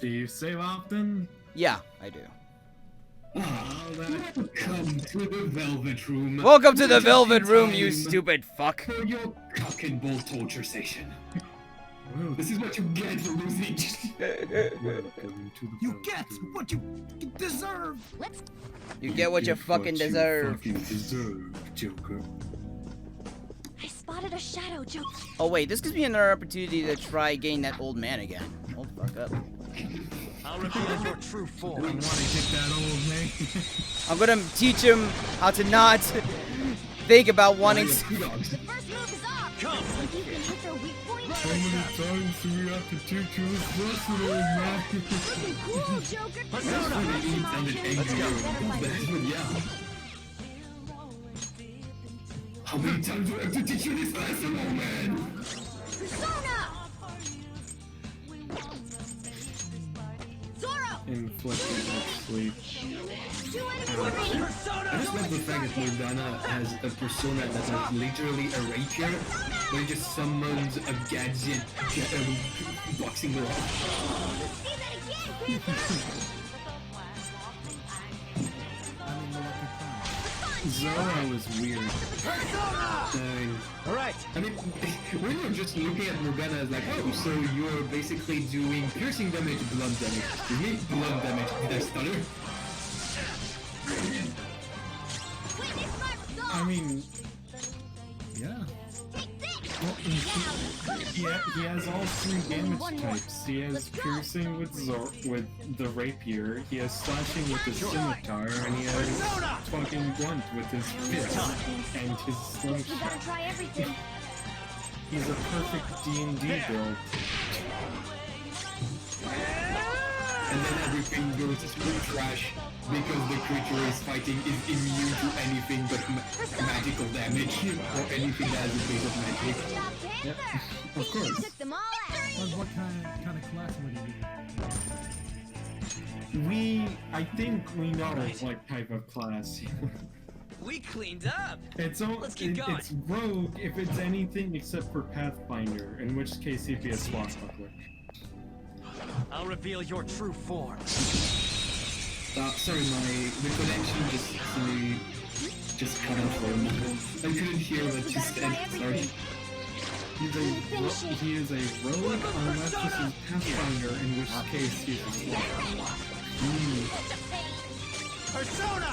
Do you save often? Yeah, I do. Welcome to the Velvet Room. Welcome to the Velvet Room, you stupid fuck. For your cock and ball torture session. This is what you get for losing. You get what you deserve. You get what you fucking deserve. Joker. I spotted a shadow, Joker. Oh wait, this gives me another opportunity to try getting that old man again. Hold the fuck up. I'll reveal your true form. I want to get that old man. I'm gonna teach him how to not think about wanting to. The first move is off. Come. If you can hit their weak point, How many times do we have to teach you this lesson, old man? looking cool, Joker. Persona. How many times do I have to teach you this lesson, old man? Persona. Zoro. Inflicting with sleep. Do it for me. I just love the fact that Morgana has a persona that has literally a rapier, where he just summons a gadget boxing glove. See that again, Zoro is weird. Alright. I mean, when you're just looking at Morgana as like, oh, so you're basically doing piercing damage, blunt damage. You mean blunt damage? Did I stutter? I mean, yeah. Well, he has all three damage types. He has piercing with the rapier, he has slashing with his scimitar, and he has fucking blunt with his fist and his You slingshot. gotta try everything. He's a perfect D&D build. And then everything goes to trash because the creature is fighting is immune to anything but magical damage or anything that has a base of magic. Yep, of course. Took them all out. What kind of class would he I think we know what type of class. We cleaned up. It's rogue if it's anything except for Pathfinder, in which case he'd be a swashbuckler. I'll reveal your true form. Sorry, the connection just cut off for a moment. I couldn't hear what you said. Sorry. He is a rogue unless this is Pathfinder, in which case he's a swashbuckler. Persona.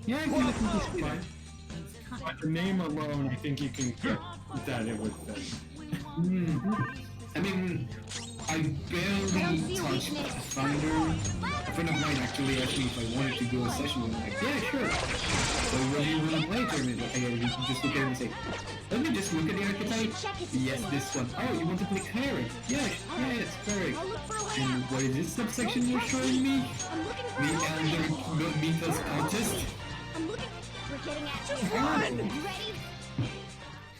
Yeah, I can see that. By the name alone, I think you can get that it would fit. I mean, I barely touched Pathfinder. A friend of mine actually asked me if I wanted to do a session with him. Like, yeah, sure. So what do you want to play, Jeremy? Like, you can just look at it and say, let me just look at the archetype. Yes, this one. Oh, you want to play cleric? Yeah, it's cleric. And what is this subsection you're showing me? The Elder Mythos Contest? I'm looking. We're getting at you. Run! You ready?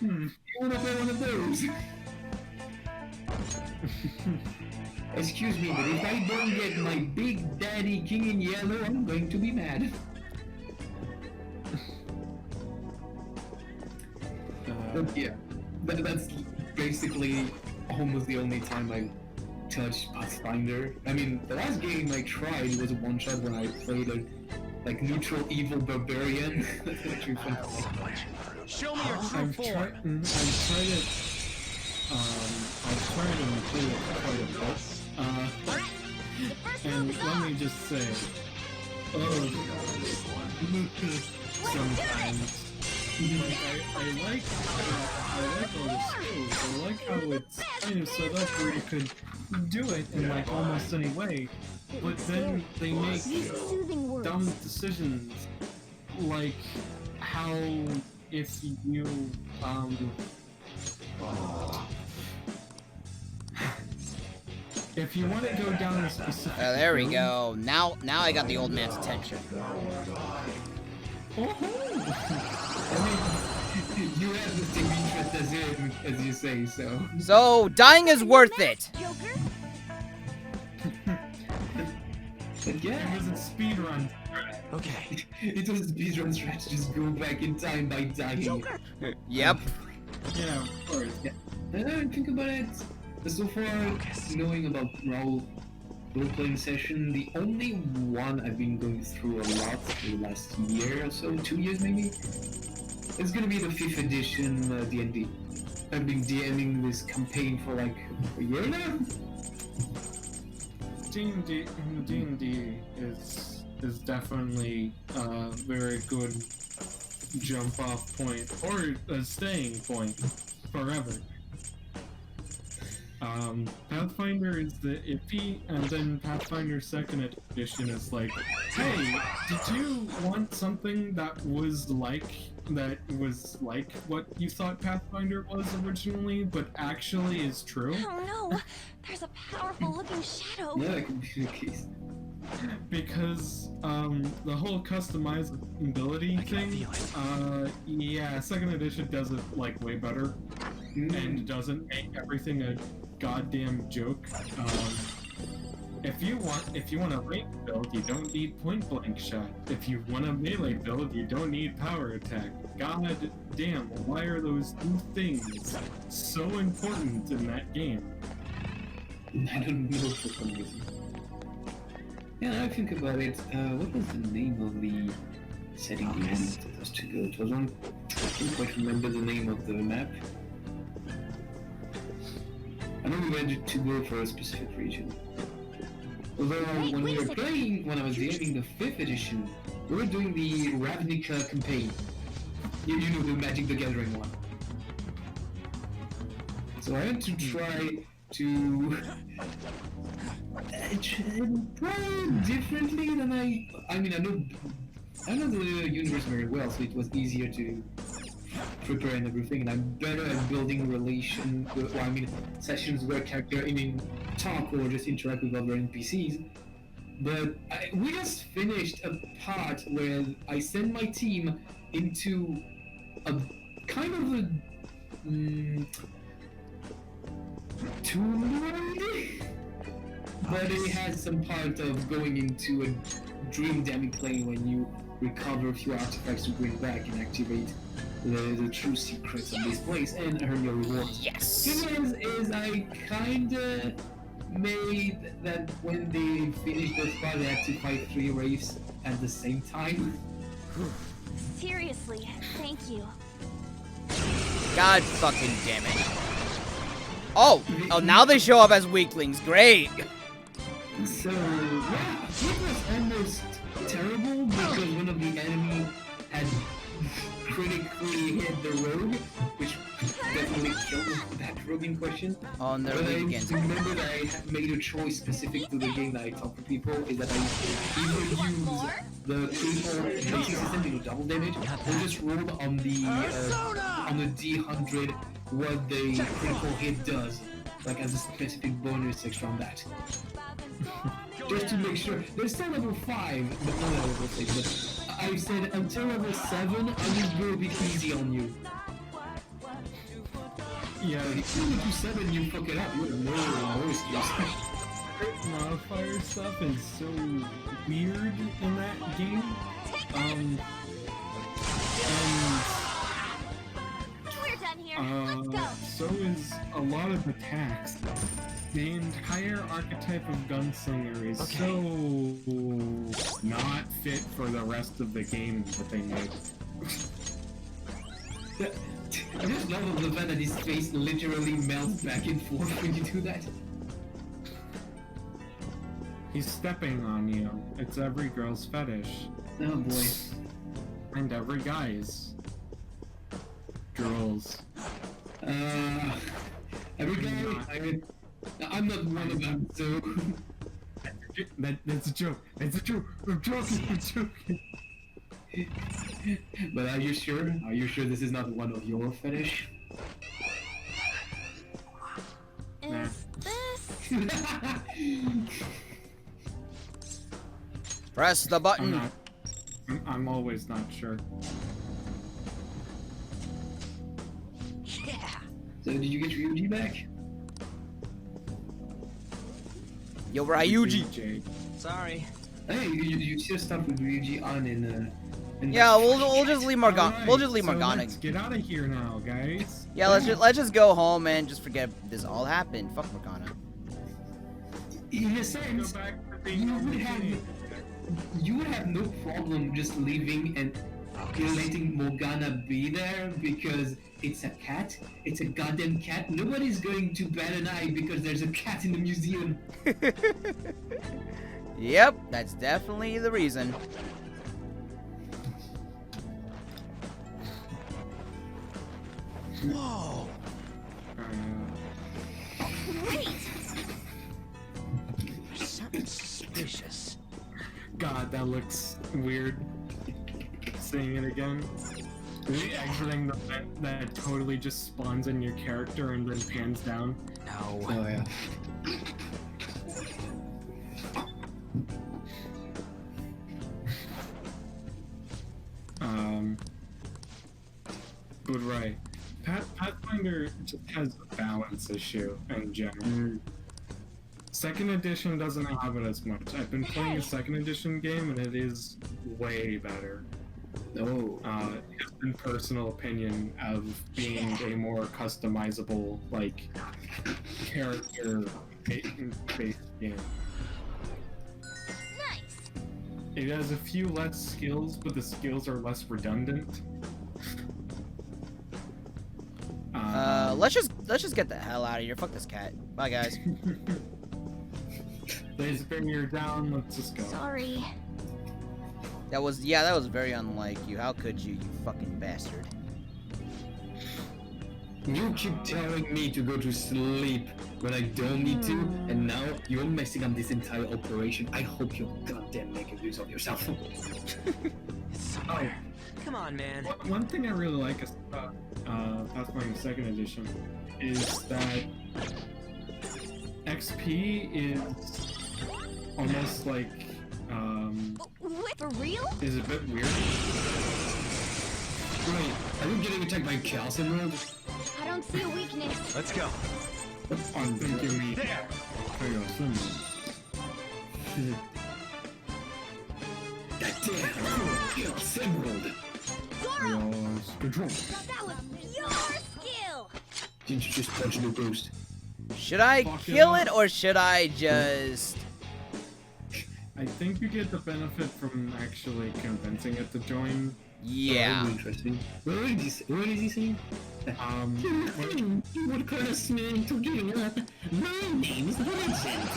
You want to play one of those? Excuse me, but if I don't get my Big Daddy King in Yellow, I'm going to be mad. Yeah, that's basically almost the only time I touched Pathfinder. I mean, the last game I tried was a one-shot when I played a neutral evil barbarian. That's actually fun. Show me your true I've form. tried it and played it quite a bit. And let me just say, sometimes. I like all the skills. I like how it's kind of set up where you could do it in like almost any way, but then they make dumb decisions, like how if you if you want to go down a specific There we road- go. Now I got the old man's attention. I mean, you have the same interest as him, as you say, so. So dying is worth it. Joker. But yeah, It was a speedrun. Okay. it was a speedrun stretch, just go back in time by dying. Joker. Yep. Yeah, of course. Yeah. Think about it. So far, knowing about role-playing session, the only one I've been going through a lot for the last year or so, 2 years maybe, is gonna be the 5th edition D&D. I've been DMing this campaign for like a year now. D&D is definitely a very good jump off point or a staying point forever. Pathfinder is the iffy, and then Pathfinder 2nd edition is like, hey, did you want something that was like what you thought Pathfinder was originally, but actually is true? Oh no! There's a powerful looking shadow. Yeah, that could be the case. Because the whole customizability thing, yeah, 2nd edition does it like way better, and doesn't make everything a goddamn joke. If you want a range build, you don't need point blank shot. If you want a melee build, you don't need power attack. God damn, why are those two things so important in that game? I don't know for some reason. Yeah, I think about it. What was the name of the setting we wanted us to go to? I can't quite remember the name of the map. I know we wanted to go for a specific region. Although when we were playing, when I was DMing the 5th edition, we were doing the Ravnica campaign. You know, the Magic the Gathering one. So I had to try to try differently than I mean, I know the universe very well, so it was easier to prepare and everything, and I'm better at building sessions where character talk or just interact with other NPCs. But we just finished a part where I sent my team into a kind of a tomb world, but it has some part of going into a dream damning plane when you recover a few artifacts to bring back and activate the true secrets of this place and earn your rewards. Yes. Thing is I kinda made that when they finished the spot, they had to fight 3 wraiths at the same time. Seriously, thank you. God fucking damn it. Oh, now they show up as weaklings. Great. So, yeah, it was almost terrible because one of the enemy had critically hit the rogue, which definitely killed that rogue in question. Oh, and they're But I weak again. remember that I had made a choice specific to the game that I talk to people, is that I either use the critical basic system to do double damage, or just roll on the D100 what the critical hit does, like as a specific bonus extra on that. Just to make sure. There's still level 5, but not level 6. But I said until level 7, I will go a bit easy on you. Yeah, If you do 7, you fuck it up. You have no excuse. modifier stuff is so weird in that game. And We're done here. Let's go. so is a lot of attacks. The entire archetype of gunslinger is so not fit for the rest of the game that they made. I just love the fact that his face literally melts back and forth when you do that. He's stepping on you. It's every girl's fetish. Oh boy. And every guy's. Girls. Every guy, I'm not one of them, so... That's a joke. That's a joke. I'm joking. I'm joking. But are you sure? Are you sure this is not one of your fetish? Is this? Press the I'm button. not. I'm always not sure. Yeah. So did you get Ryuji back? Yo, Ryuji. Jade. Sorry. Hey, you should start with Ryuji on in And Yeah, that's we'll just leave Morgana. Alright, we'll just leave so Morgana. let's get out of here now, guys. Yeah, let's just go home and just forget this all happened. Fuck Morgana. in a Go sense, back to being you on would the have game. you would have no problem just leaving and letting Morgana be there because it's a cat. It's a goddamn cat. Nobody's going to bat an eye because there's a cat in the museum. Yep, that's definitely the reason. Whoa. Wait! There's something suspicious. God, that looks weird. Seeing it again. Really exiting the vent that totally just spawns in your character and then pans down. No. Oh yeah. But right. Pathfinder just has a balance issue in general. Second edition doesn't have it as much. I've been playing a second edition game and it is way better. Oh. Just in personal opinion of being a more customizable, like, character-based game. Nice! It has a few less skills, but the skills are less redundant. Let's just get the hell out of here. Fuck this cat. Bye, guys. There's a barrier down, let's just go. Sorry. That was very unlike you. How could you, you fucking bastard? You keep telling me to go to sleep when I don't need to, and now you're messing up this entire operation. I hope you goddamn make a use of yourself. It's somewhere. Come on, man. One thing I really like about Pathfinder 2nd Edition is that XP is almost like, For real? is a bit weird. Wait, are you getting attacked by Chaos Emerald? I don't see a weakness. Let's go. I'm thinking we There. Chaos Emerald. That damn Chaos Emerald! Chaos Control. That was pure skill! Did you just punch the ghost? Should I kill it or should I just... I think you get the benefit from actually convincing it to join. Yeah. Oh, interesting. What is he saying? What kind of man to give up? My name's Legend.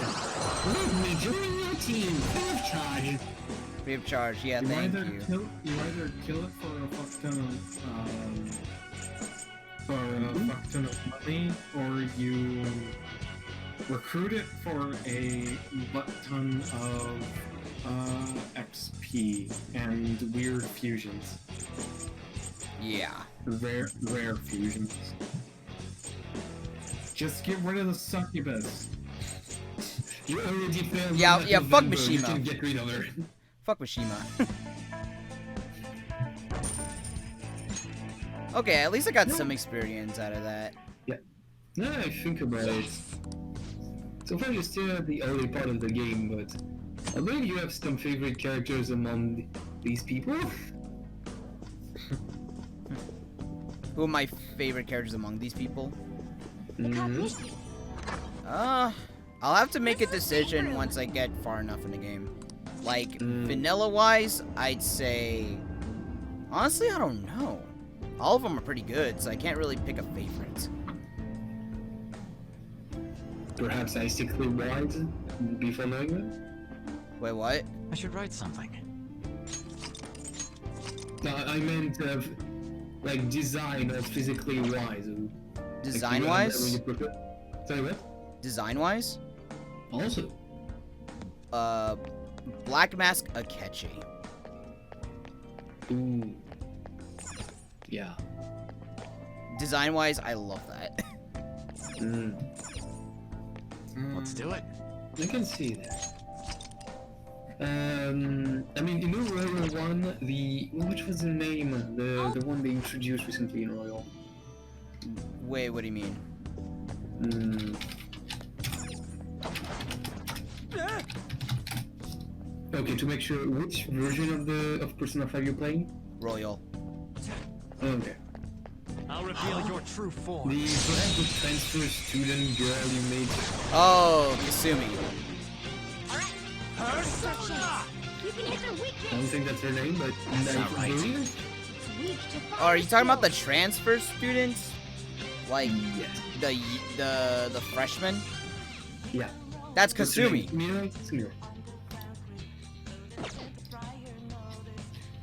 Let me join your team. Free of charge. Free of charge, yeah, You thank either you. either kill it for a fuck ton of money, or you recruit it for a butt ton of XP and weird fusions. Yeah. Rare fusions. Just get rid of the succubus. You already failed. Yeah, in yeah, fuck November. You Mishima. can get rid of her. Fuck Mishima. Okay, at least I got some experience out of that. Now that I think about it, so far you're still at the early part of the game, but I believe you have some favorite characters among these people. Who are my favorite characters among these people? Mhm. I'll have to make a decision once I get far enough in the game. Like, vanilla-wise, I'd say... Honestly, I don't know. All of them are pretty good, so I can't really pick a favorite. Perhaps Icically Wise before knowing that? Wait, what? I should write something. No, I meant like design or physically wise. Design-wise? Sorry, what? Design-wise? Also. Black Mask Akechi. Ooh. Yeah. Design-wise, I love that. Let's do it. I can see that. I mean, in Royal 1, which was the name? The one they introduced recently in Royal. Wait, what do you mean? Okay, to make sure, which version of Persona 5 you're playing? Royal. Okay. I'll reveal your true form. Perhaps the transfer student girl you made. Oh, Kasumi. Persona! You can hit the I don't weakness. think that's her name, but not right. Weak to Oh, are you talking about the skills. transfer students? Like Yes. the freshmen? Yeah. That's Kasumi. Mira? Sumira.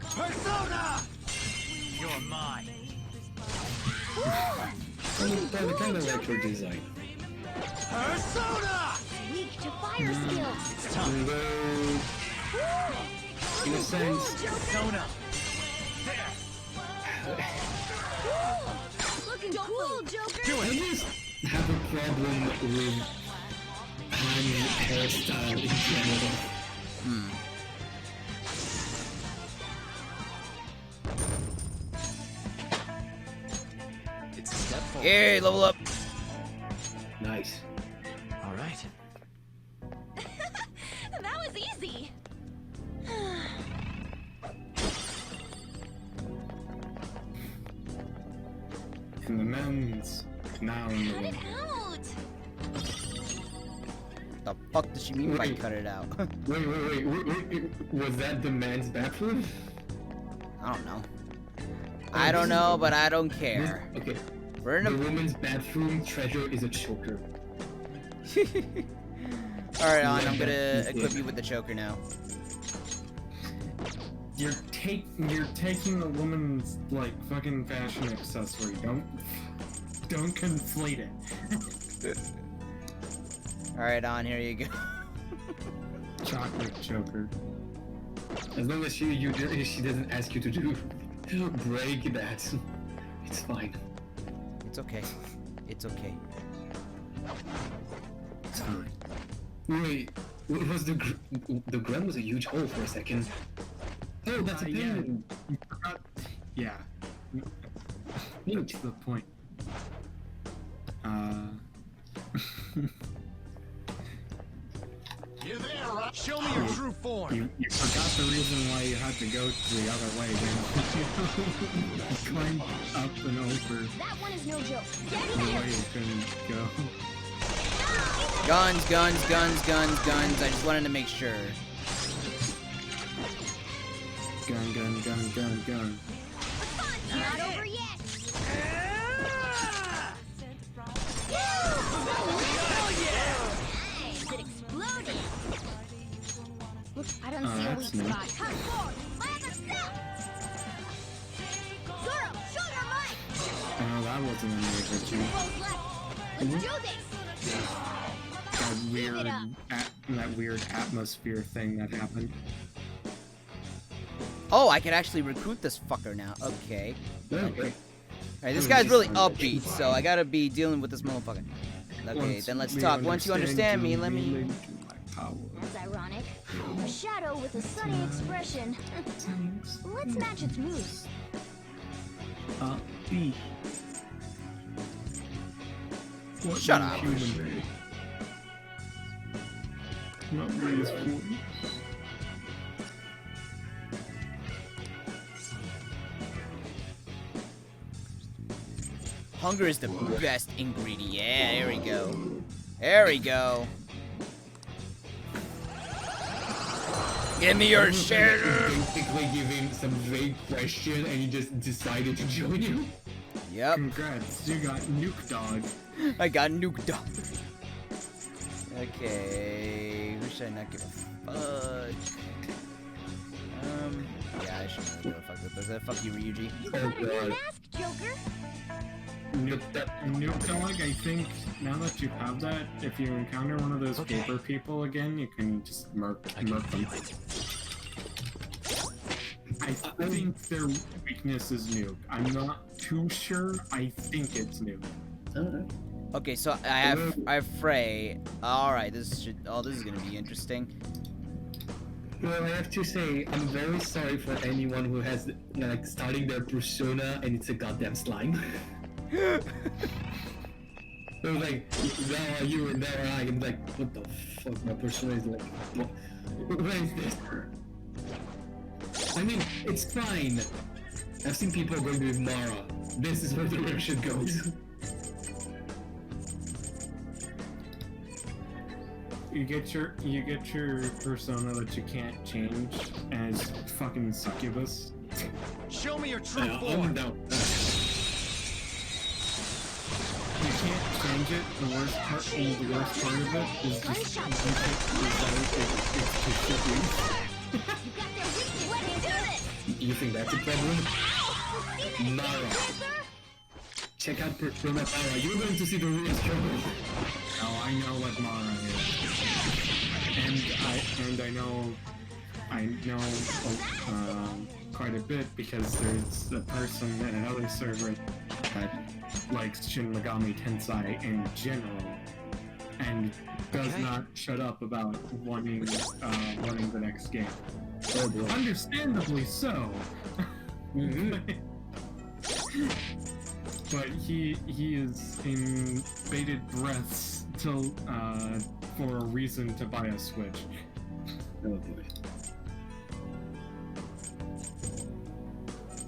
Persona! You're mine. Kind of like her design. Persona! Weak to fire skills. It's time. Although, in a sense, Persona! There! Looking cool, Joker. Do I it! just have a problem with Annie's hairstyle in general. Hmm. It's a step forward. Hey, level up. Nice. All right. That was easy. And the men's now in the Cut it room. out. The fuck does she mean by Wait. cut it out? Wait. Was that the man's bathroom? I don't know. I don't know, but I don't care. Okay. We're in The a. woman's bathroom treasure is a choker. Alright, On, I'm gonna Yeah. equip you with the choker now. You're taking the woman's like fucking fashion accessory. Don't conflate it. Alright, On, here you go. Chocolate choker. As long as she doesn't ask you to break that, it's fine. It's okay. It's okay. It's fine. Wait, what was the ground was a huge hole for a second. Oh, that's a Yeah. penguin. You forgot. Yeah. Neat. That's the point. You there, right? Show me your true form. You forgot the reason why you had to go the other way. You climbed up and over That one is no joke. Get the in way there. you couldn't go. Guns, guns, guns, guns, guns. I just wanted to make sure. Gun, gun, gun, gun, gun. Not over yet. Nice. It exploded. Look, I don't see a That's weak neat. spot. Come forward. Let us stop. Zoro, show your might. Oh, that wasn't any of you. Close left. Let's do this. That weird atmosphere thing that happened. Oh, I can actually recruit this fucker now. Okay. Okay. Alright, this guy's really upbeat, so I gotta be dealing with this motherfucker. Okay, then let's talk. Once you understand me, let me. That's ironic. A shadow with a sunny expression. Let's match its moves. B. What Shut new up. human? Not really as cool. Hunger is the best ingredient. Yeah, there we go. There we go. Give me your share. Basically giving some vague question and he just decided to join you. Yep, Congrats, you got Nuke Dog. I got nuke dog. Okay, who should I not give a fuck? Yeah, I shouldn't really give a fuck with this. Fuck you, Ryuji. Oh god. Mask, Joker. Nuke Dog, I think now that you have that, if you encounter one of those paper people again, you can just murk them. I think their weakness is Nuke. I'm not too sure. I think it's Nuke. Alright. Okay, so I have Frey. All right, this is gonna be interesting. Well, I have to say, I'm very sorry for anyone who has, like, starting their persona and it's a goddamn slime. It was like, now are you and now are I. I'm like, what the fuck? My persona is like, what is this? I mean, it's fine. I've seen people going with Mara. This is where the direction goes. You get your persona that you can't change as fucking succubus. Show me your true I'm form. down. You can't change it. The worst part of it is just it's to shit you. You got their weakness. Let's do this. You think that's a problem? Mara. Check out Persona Mara. You're going to see the real struggle. Oh, I know what Mara is, and I know quite a bit because there's a person in another server that likes Shin Megami Tensei in general, and does not shut up about wanting the next game. Oh boy. Understandably so. But he is in bated breaths till for a reason to buy a Switch. Oh boy.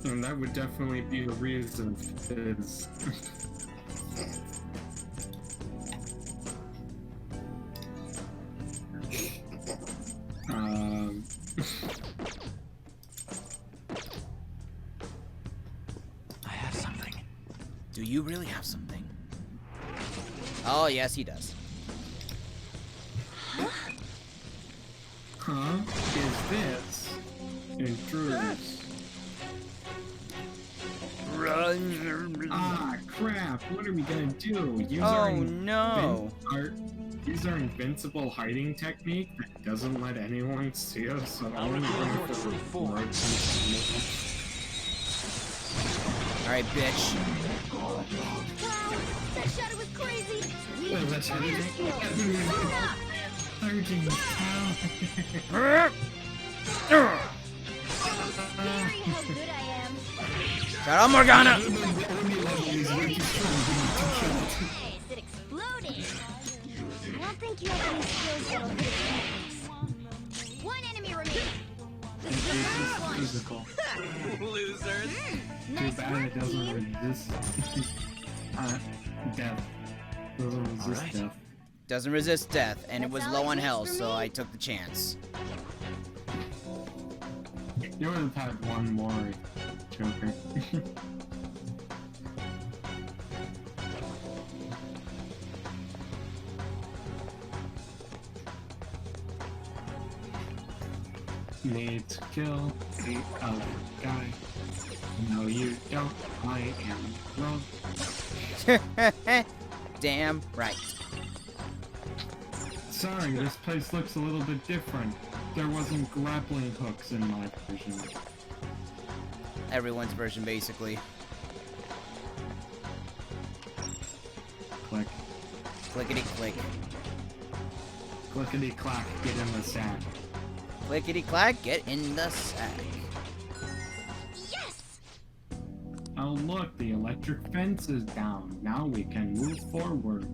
And that would definitely be the reason is I have something. Do you really have something? Oh, yes, he does. huh? Is this intruders? Run. Ah, crap! What are we gonna do? Use Oh, no. Use our invincible hiding technique that doesn't let anyone see us. So I'll reveal your true form. Alright, bitch. Wow, that shadow was crazy. We Well, that's how they fire do it. skills. Surging power. Scary how good I am. Shut up, Morgana! The only level is way too strong for me to kill it. Nice, it exploded. I don't think you have any skills that'll hit it. One enemy remaining. This is the first one. Physical. Losers. Too Nice bad work, it doesn't team. resist death. Doesn't resist Alright. death. Doesn't resist death, and it was That's low all it on takes health, for so me. I took the chance. You would have had one more Joker. Need to kill the other guy. No, you don't. I am wrong. Damn right. Sorry, this place looks a little bit different. There wasn't grappling hooks in my version. Everyone's version, basically. Click. Clickety click. Clickety clack, get in the sack. Clickety clack, get in the sack. Yes! Oh look, the electric fence is down. Now we can move forward.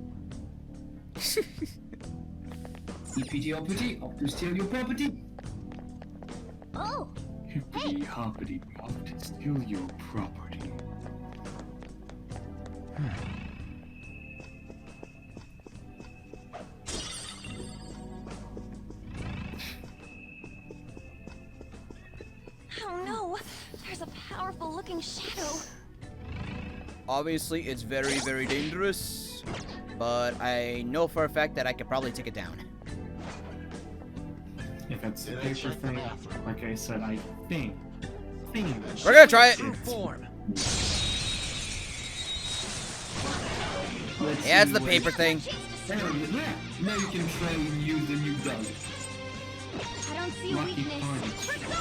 EPT uppity, up to steal your property. Oh, Hippity hoppity pop to steal your property. oh no! There's a powerful looking shadow. Obviously, it's very, very dangerous, but I know for a fact that I could probably take it down. If it's a paper thing, like I said, I think. We're gonna try it. True form. Let's Yeah, it's see the what- paper thing. There it is. Yeah. Now you can try and use the new gun. I don't see Lucky weakness. punch. Persona!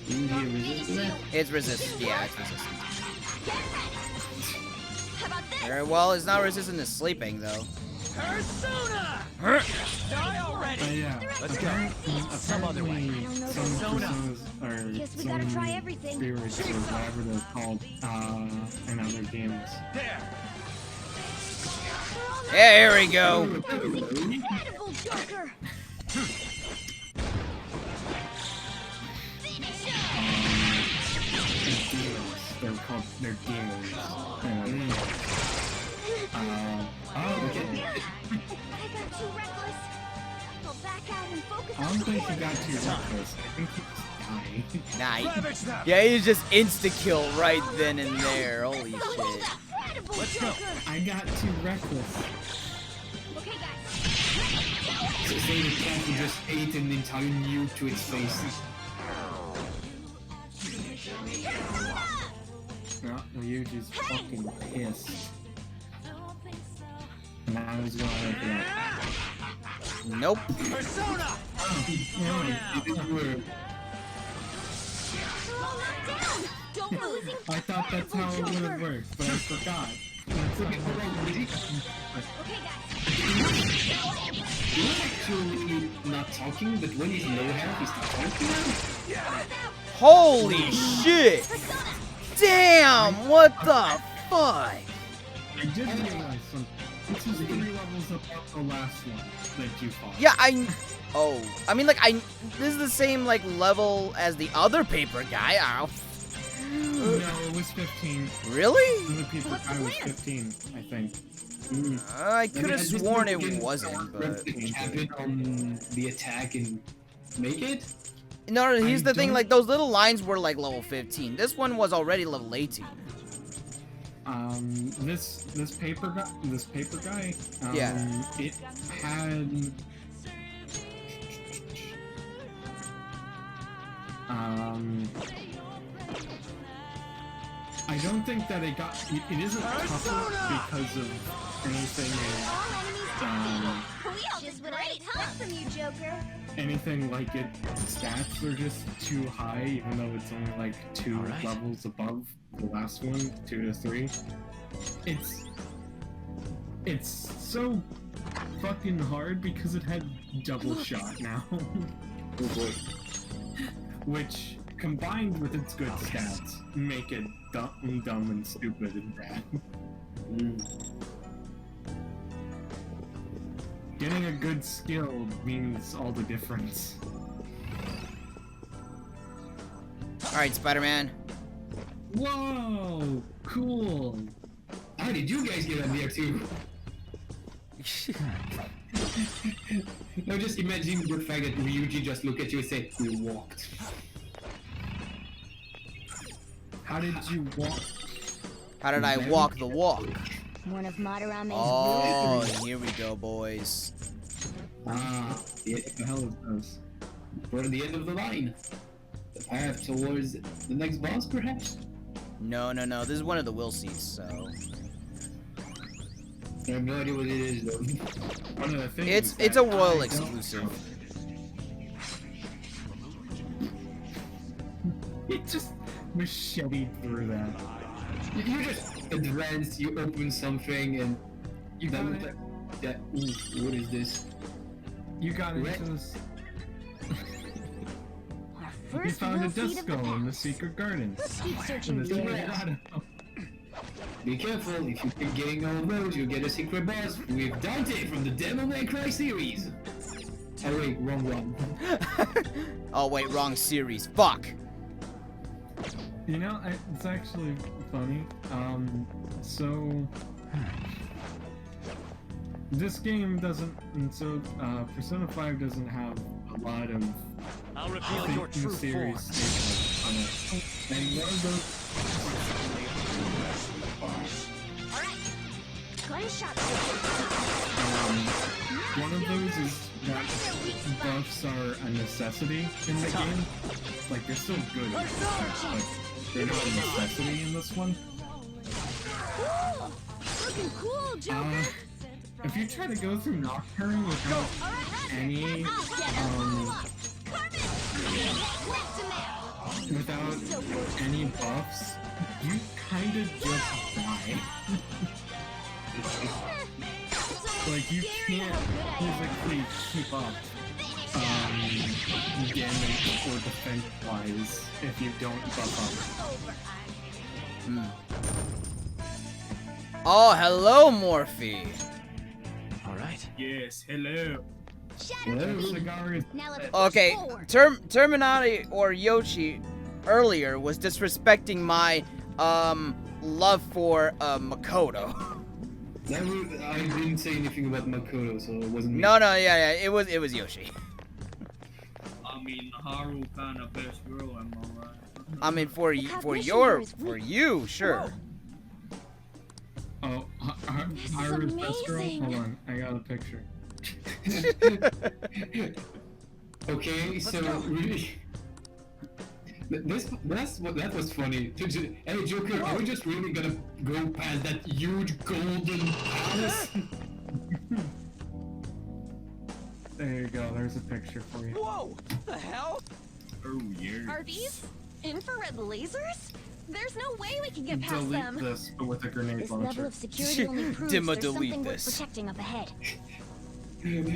You hear resist that? It's resist. Yeah, it's resistant. Get ready! How about this? Very well, it's not resistant to sleeping, though. Persona! Die already! Yeah, Let's go. apparently, Some other way. apparently I don't know some this. Persona. personas Guess we are gotta some try everything. spirits or whatever they're called in other games. There! Yeah, here we go. Incredible, Joker. Finish him. They're demons. Okay. I got too reckless. I'll back out and focus I on don't the think he core. got too reckless. I think he just died. Nah, Savage snap. yeah, he's just insta-kill right then and there. Holy shit. Incredible, Joker. I got too reckless. Okay, guys. So say the cat who just ate an entire nuke to its face. No, Ryuji's fucking pissed. Now he's going over that. Nope. Persona. It didn't work. Slow that down. Don't losing. I thought that's how it would have worked, but I forgot. That's Okay, not hold on, did he? Okay, guys. He was actually not talking, but when he's low health, he starts talking. Holy shit. Damn, what the fuck? I did realize something. This is 3 levels above the last one that you fought. Yeah, I mean, like, this is the same, like, level as the other paper guy. Ow. No, it was 15. Really? The people guy was 15, I think. I could have At this sworn point, it we can wasn't, but... replicate habit on the attack and make it? No, here's the thing, don't- like, those little lines were, like, level 15. This one was already level 18. This paper guy, Yeah. it had, I don't think that it got, it isn't tougher because of anything, We all just great help from you, Joker. anything like it, stats are just too high, even though it's only like 2 levels above the last one, 2 to 3. It's so fucking hard because it had double shot now. Oh boy. Which, combined with its good stats, make it dumb and stupid and bad. Getting a good skill means all the difference. Alright, Spider-Man. Whoa! Cool! How did you guys get on there too? Now just imagine the fact that Ryuji just look at you and say, "We walked." How did you walk? How did I walk the walk? One of Madarame's Oh, here we go, boys. Ah, yeah, What the hell is this? we're at the end of the line. The path towards the next boss, perhaps? No, this is one of the will seats, so... I have no idea what it is, though. One of the things It's that a Royal I don't exclusive. know. It just macheted through that. You just advance, you open something, and You that got looks it. like that. Ooh, what is this? You got Right. into this. Our You first found a will seat of disco the in the past. secret garden. Let's keep In searching the the secret area. garden. Be careful, if you keep getting all those, you'll get a secret boss with Dante from the Devil May Cry series. Oh wait, wrong one. Oh, wait, wrong series. Fuck! You know, it's actually funny. So this game doesn't, and so Persona 5 doesn't have a lot of I'll reveal your thinking true series form. staples on it. And one of those, Gunshot. one of those is that buffs are a necessity in the game. Like, they're still good, but they're not a necessity in this one. Cool. Looking cool, Joker. If you try to go through Nocturne without any, without any buffs, you kinda just die. Like, you can't physically keep up, damage or defense-wise if you don't buff Oh, hello, Morphe! Yes, hello. Shadow Cigar is Now let's push Okay, forward. Terminati or Yoshi earlier was disrespecting my love for Makoto. I didn't say anything about Makoto, so it wasn't me. No, yeah, it was Yoshi. I mean, Haru kind of best girl, am I right? I mean, for cognition here is for weak. you, sure. Oh, This is Haru's best girl? amazing. Hold on, I got a picture. Okay, so really, that was funny. Hey Joker, are we just really gonna go past that huge golden palace? There you go, there's a picture for you. Whoa! The hell? Oh, yeah. Are these infrared lasers? There's no way we can get past Delete them. this with a grenade This level launcher. of security only proves Dimma there's delete something worth this. protecting up ahead.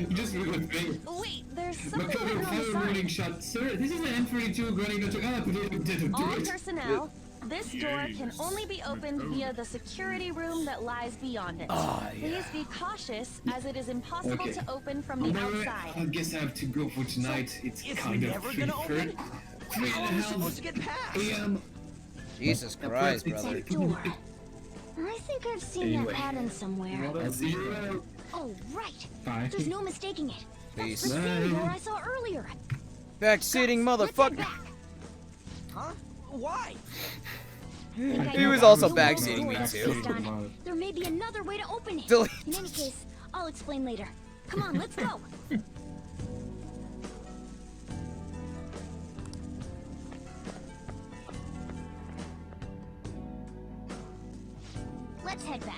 Just look at me. Wait, there's something Makoto, written on fire the warning side. shot. Sir, this is an M32 running into All it. personnel, this door can only be opened via the security room that lies beyond it. Ah, Please be cautious, as it is impossible Okay. to open from Oh, the by the way, outside. I guess I have to go for tonight. It's Is kind he of never gonna open? 3:30 How are we supposed to get past? a.m. Jesus Christ, brother. Door. I think I've seen Anyway. that pattern somewhere. I'll see you around. Oh, right. Bye. There's no mistaking it. Peace. That's the same door I saw earlier. Backseating Let's head motherfucker. back. Huh? Why? Think I He know was how also the door backseating me is too. based on. There may be another way to open it. Delete. In any case, I'll explain later. Come on, let's go. Let's head back.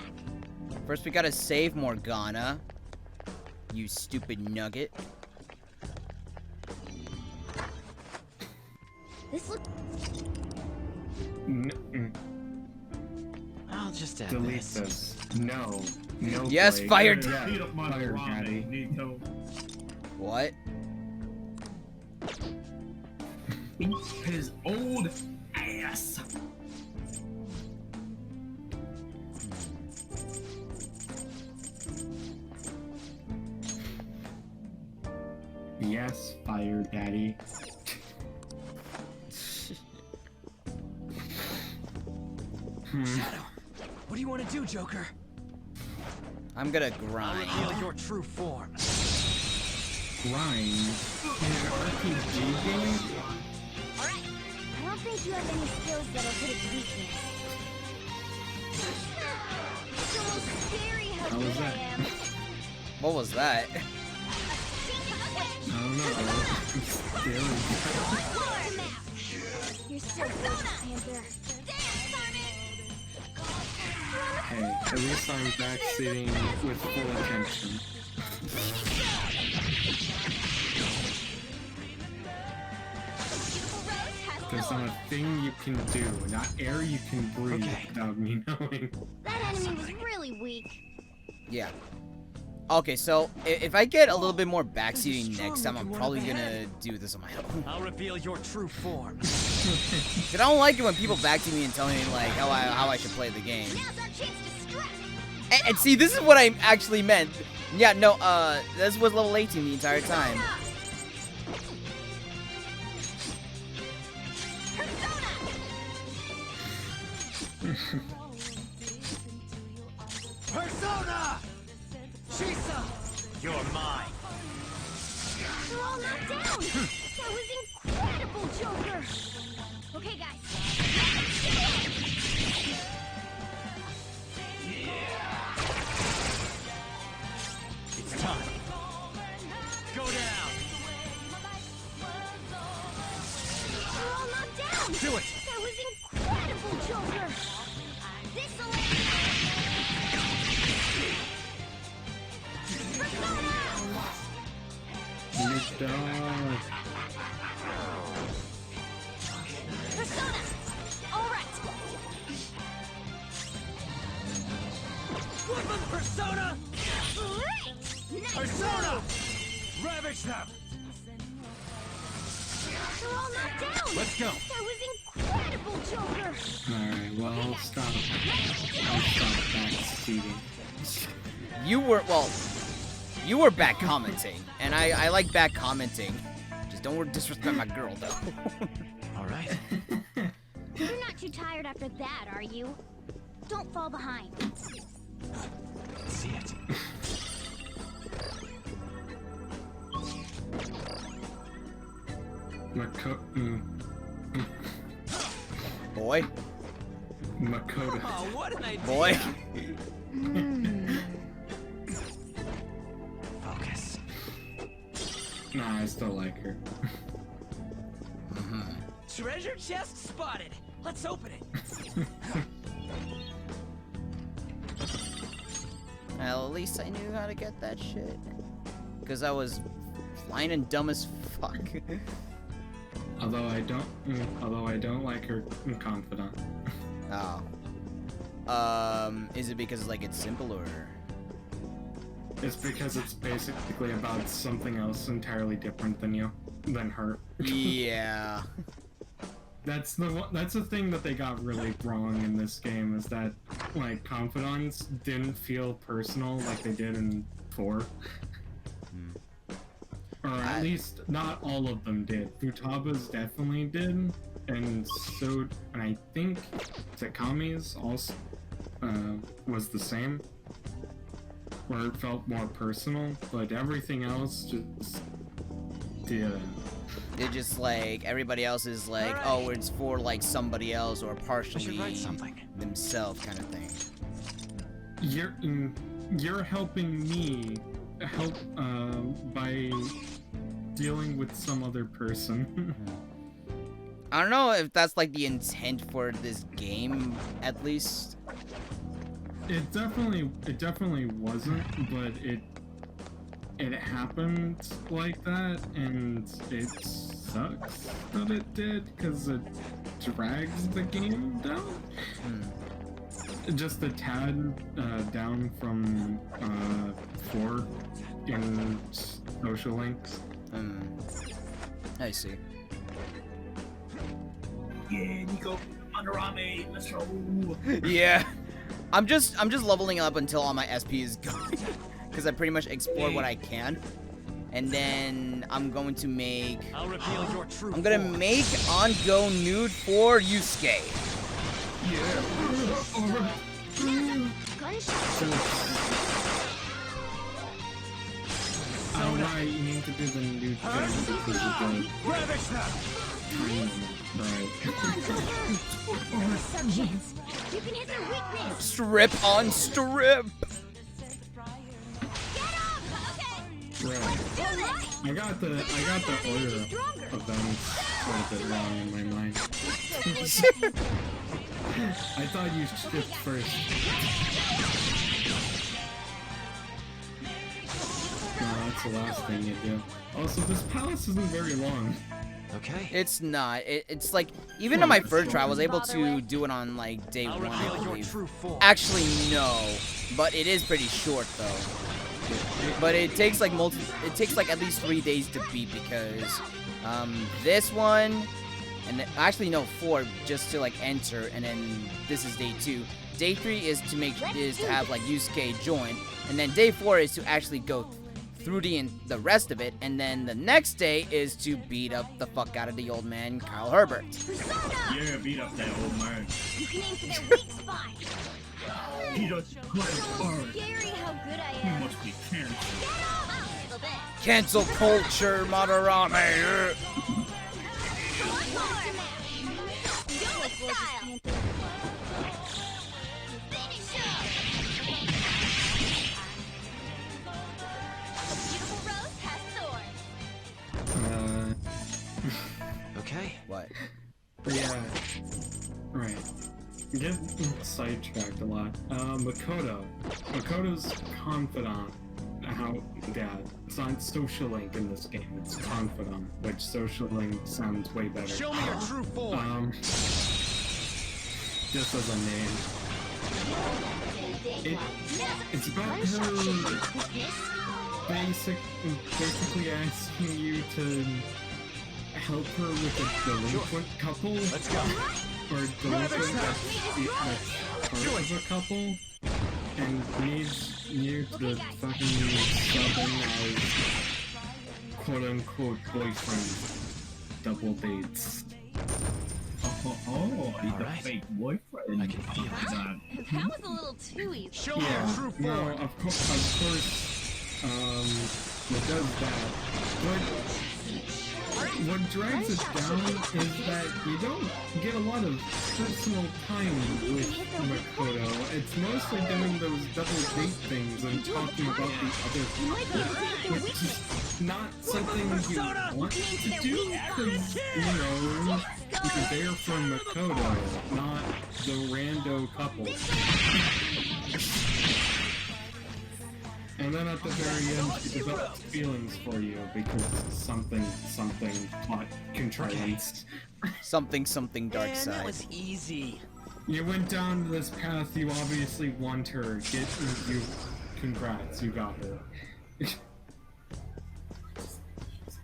First, we gotta save Morgana. You stupid nugget. This looks. I'll just add Delete this. this. No. No. Yes, Blake. fired. Yeah, Beat up my fire, ramen, Daddy. Nico. What? His old ass. Yes, fire, Daddy. Shadow, what do you want to do, Joker? I'm gonna I'll grind. reveal your true form. Grind. RPG game? Alright. I don't think you have any skills that'll hit its weakness. It's almost scary how How was good I that? am. What was that? I don't know. You're so good, Panther. Hey, at least I'm backseating with full attention. There's not a thing you can do, not air you can breathe Okay. without me knowing. That enemy was really weak. Yeah. Okay, so if I get a little bit more backseating next time, I'm probably gonna do this on my own. I'll reveal your true form. 'Cause I don't like it when people backseat me and tell me like how I should play the game. Now's our chance to strike. And see, this is what I actually meant. Yeah, no, this was level 18 the entire time. Persona! Chisa! You're mine. They're all knocked down. That was incredible, Joker. Okay, guys. It's time. Go down. They're all knocked down. Do it. That was incredible, Joker. This'll Good dog. Persona. All right. Woodland Persona! Great. Nice Persona! move. Ravage them! They're all knocked down. Let's go. That was incredible, Joker. Alright, well, I'll stop. I'll stop backseating. You were, well, You were back commenting, and I like back commenting. Just don't disrespect my girl, though. All right. You're not too tired after that, are you? Don't fall behind. See it. Boy. Makoto. Oh, what an idea. Boy. Focus. Nah, I still like her. Treasure chest spotted. Let's open it. Well, at least I knew how to get that shit. Because I was blind and dumb as fuck. Although I don't like her confidant. Oh. Is it because like it's simple or? It's because it's basically about something else entirely different than her. Yeah. That's the thing that they got really wrong in this game, is that like confidants didn't feel personal like they did in 4. Or at least not all of them did. Futaba's definitely did, and I think Takami's also was the same, where it felt more personal, but everything else just didn't. They're just like everybody else is like, oh, it's for like somebody else or I should partially write something. themselves kind of thing. You're helping me help by dealing with some other person. I don't know if that's like the intent for this game, at least. It definitely wasn't, but it happened like that, and it sucks that it did, because it drags the game down. Just a tad down from 4 in social links. I see. Yeah, Nico, Madarame, let's go. Yeah. I'm just leveling up until all my SP is going. Because I pretty much explored what I can. And then I'm going to make... I'll reveal your true I'm gonna form. make on-go nude for Yusuke. Alright, you need to do the new thing because of the Ravage them. Subjects, you can hit their weakness. Strip on strip. Right. I got the order of them quite a bit wrong in my mind. I thought you skipped first. No, that's the last thing you do. Also, this palace isn't very long. Okay. It's not. It's like, even on my first try, I was able to do it on like day I'll 1, I reveal your believe. true form. Actually, no. But it is pretty short though. But it takes like at least 3 days to beat, because this one, and actually no, 4 just to like enter, and then this is day 2. Day 3 is to have like Yusuke join, and then day 4 is to actually go through the rest of it, and then the next day is to beat up the fuck out of the old man Kyle Herbert. Yeah, beat up that old man. You can aim for their weak spot. Beat us quite hard. Scary how good I You am. must be cancer. Little bit. Cancel culture, Madarame. Go with style. Finish up. Beautiful rose has thorns. Okay. What? Yeah. Right. We get sidetracked a lot. Makoto's confidant. It's not social link in this game, it's confidant, which social link sounds way better. Show me your true form. Just as a name. It's about her basically asking you to help her with a delinquent couple. Let's go. Or delinquent that's part of a couple, and needs near to the fucking subbing as quote-unquote boyfriend double dates. Oh, he's a Alright. fake boyfriend. I can feel it. That was a little too easy. Show me Yeah, your true no, form. of course, it does that. But what drags it down is that you don't get a lot of personal time with Makoto. It's mostly doing those double date things and talking about the other You might be able to hit their which weakness. is not something you want to do, because, you're there for Makoto, not the rando couple. And then at the very end, she develops feelings for you because something plot contrivance. Something dark Man, that side. was easy. You went down this path, you obviously want her. Congrats, you got her.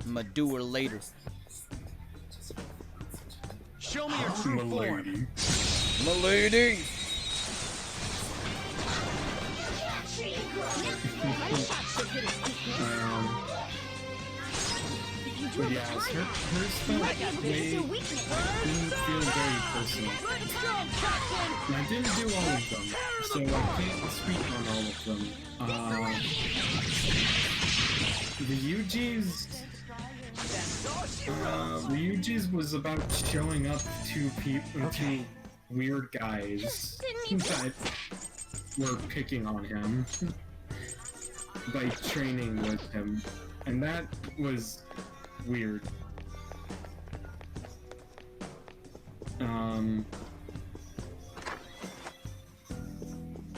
I'ma do her later. Show me your true form. Milady. Milady! But yeah, her stuff didn't feel very personal. And I didn't do all of them, so I can't speak on all of them. Ryuji's was about showing up to to weird guys that were picking on him by training with him, and that was weird.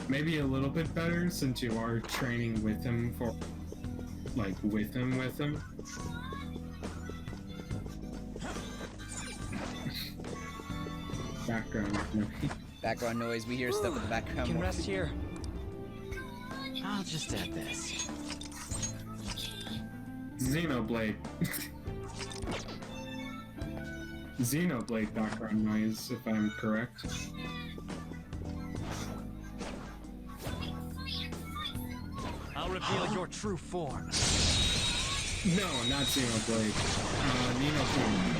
Maybe a little bit better since you are training with him for, like, with him. Background noise. Background noise, we hear stuff in the background. Can rest here. I'll just add this. Xenoblade. Xenoblade background noise, if I'm correct. I'll reveal your true form. No, not Xenoblade. Nino Kuni.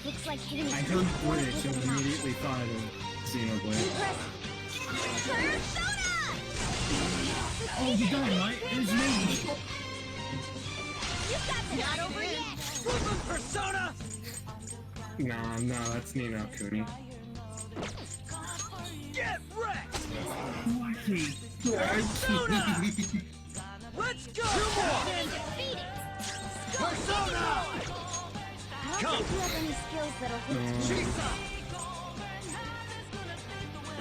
Looks like hitting I heard British and immediately thought of Xenoblade. Oh, the dynamite is me. Not over yet. Persona! No, that's Nino Kuni. Get wrecked! Let's go! Persona! I don't think you have any skills that'll hit Chisa!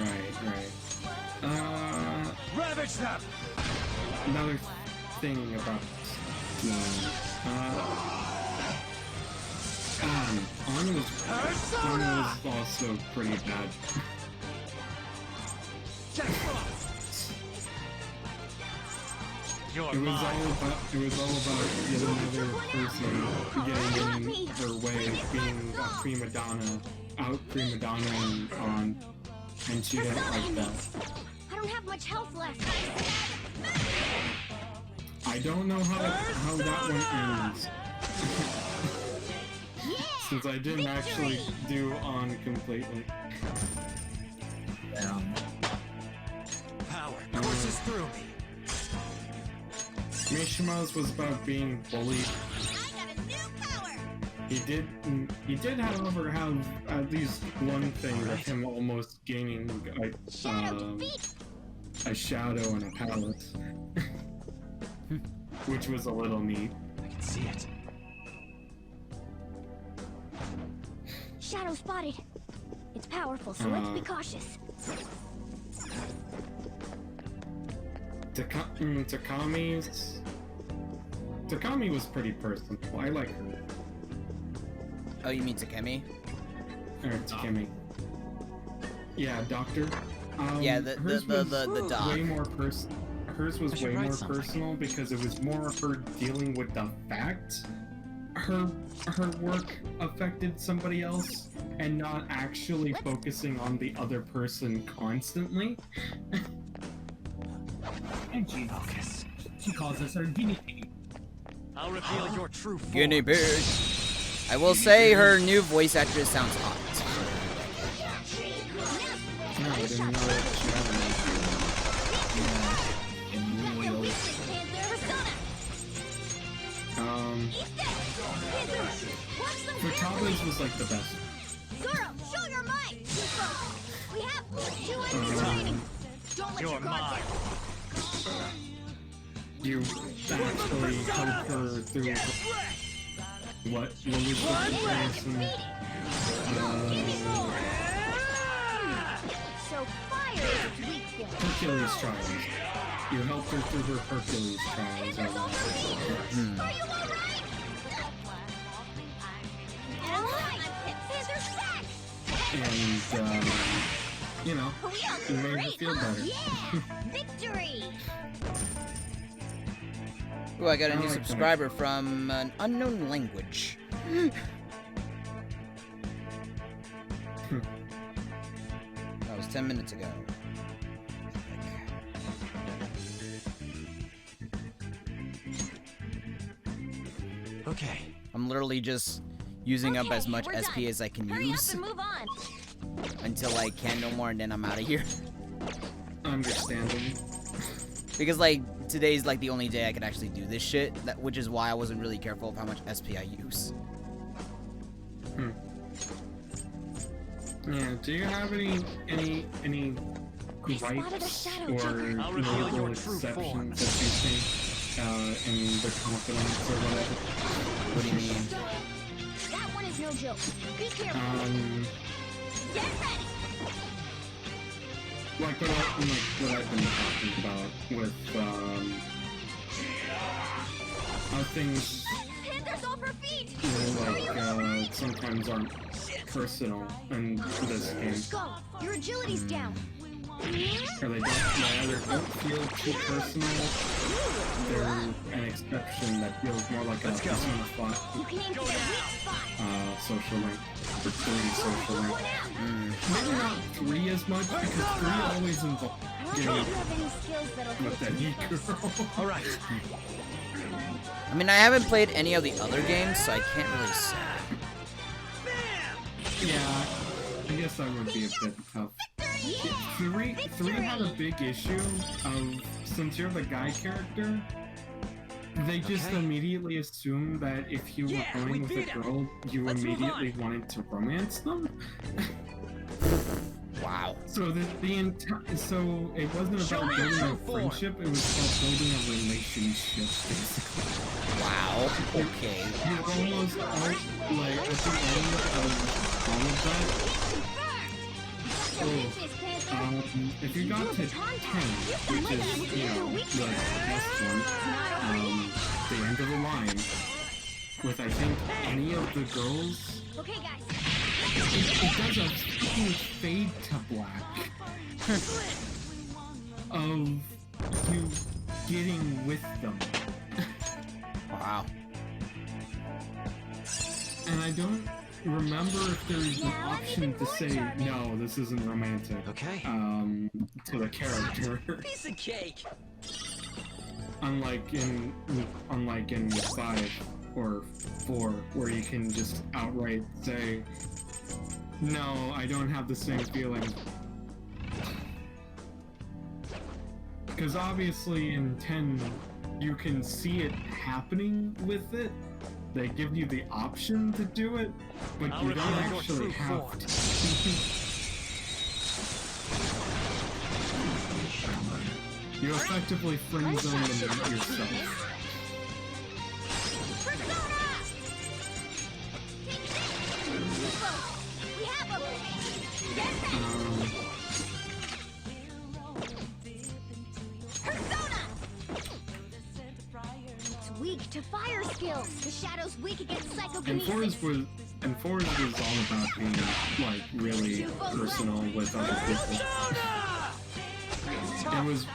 Right. Ravage them! Another thing about this game. On was also pretty bad. You're It was mine. all about yet another person getting in her way of being a prima donna, out prima donna and she didn't like that. I don't have much health left. I don't know how that one ends. Since I didn't actually do on completely. Power courses through me. Mishima's was about being bullied. I got a new power. He did, however, have at least one thing of him almost gaining a shadow and a palace, which was a little neat. I can see it. Shadow spotted. It's powerful, so let's be cautious. Takami was pretty personal. I like her. Oh, you mean Takemi? Or Takemi. Yeah, Doctor. Yeah, the hers was doc. way more Hers was I should way write more something. personal because it was more her dealing with the fact her work affected somebody else and not actually focusing on the other person constantly. And she calls us her guinea pig. I'll reveal your true form. Guinea pig. I will say her new voice actress sounds hot. No, I didn't know that she had Furtado's was like the best. Girl, show your might! We have 2 enemies remaining. Don't let your You're guard mine. You actually helped her through what was the comparison? So fire is weak point. Hercules trials. You helped her through her Hercules trials. Panthers over feet! Are you alright? Alright! Panthers back! And, you know, you made her feel better. Yeah! Victory! Ooh, I got a I new like that. subscriber from an unknown language. That was 10 minutes ago. Okay. I'm literally just using up Okay, as much we're SP done. as I can Hurry up use and move on. until I can no more, and then I'm out of here. Understandable. Because like today's like the only day I can actually do this shit, which is why I wasn't really careful of how much SP I use. Yeah, do you have any spotted a gripes shadow or killer. I'll reveal notable your true form. exceptions that you think in the confidence or whatever? What do you mean? That one is no joke. Be careful. Get ready! Like what I've been talking about with how things Panthers off her feet! sometimes aren't personal in this game. Go! Your agility's down. Or they either don't feel too personal, they're an exception that feels more like a personified You can aim for their weak spot. social link, or 3 social link. Maybe not 3 as much, because 3 always involves I don't think you have any skills that'll with that heat girl. All right. I mean, I haven't played any of the other games, so I can't really say. Yeah, I guess that would be a bit tough. 3 had a big issue of, since you're the guy character, they just immediately assumed that if you were going with a girl, you immediately wanted to romance them. Wow. So so it wasn't about building a friendship, it was about building a relationship, basically. Wow. Okay. You almost all, like, at the end of all of that, if you got to 10, which is, you know, the best one, the end of the line, with, I think, any of the girls, Okay, guys. it does a fucking fade to black of you getting with them. Wow. And I don't remember if there's an option to say, no, this isn't romantic, Okay. to the character. Piece of cake. Unlike in 5 or 4, where you can just outright say, no, I don't have the same feeling. Because obviously in 10, you can see it happening with it. They give you the option to do it, but I'll you don't reveal your actually true have form. to. You effectively friend zone them yourself. We have them. Get ready. Persona! It's weak to fire skills. The shadow's weak against And psychokinesis. 4's was all about being, like, really personal with other people. It was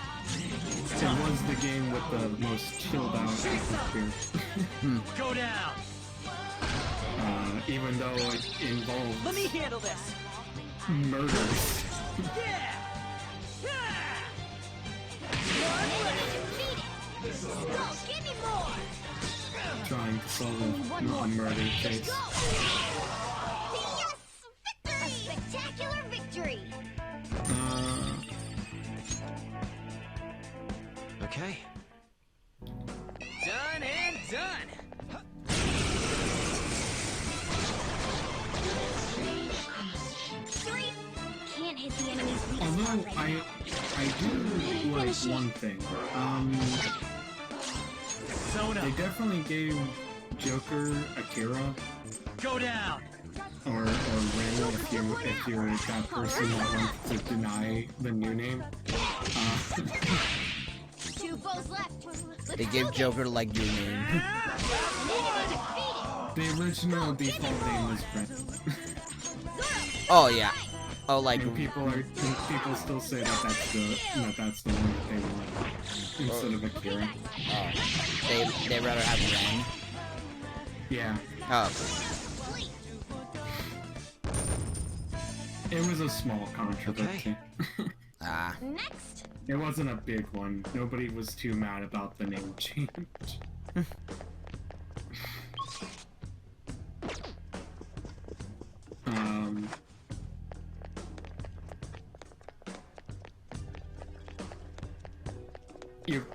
the game with the most chilled out atmosphere. Go down. Even though it involves Let me handle this. murders. Yeah. Give me more. Trying to solve a murder case. Yes! Victory! A spectacular victory. Okay. Done and done. Three. Can't hit the enemy's weak Although spot right I do like one thing. Zona. They definitely gave Joker Akira, Go down. or Ren if you're that person that wants to deny the new name. Two foes left. They gave Joker like your name. The original default name was Ren. Oh yeah. Oh like And people still say that that's the one that they want instead of Akira. they rather have Ren. Yeah, Oh. it was a small controversy. Ah. Next. It wasn't a big one. Nobody was too mad about the name change.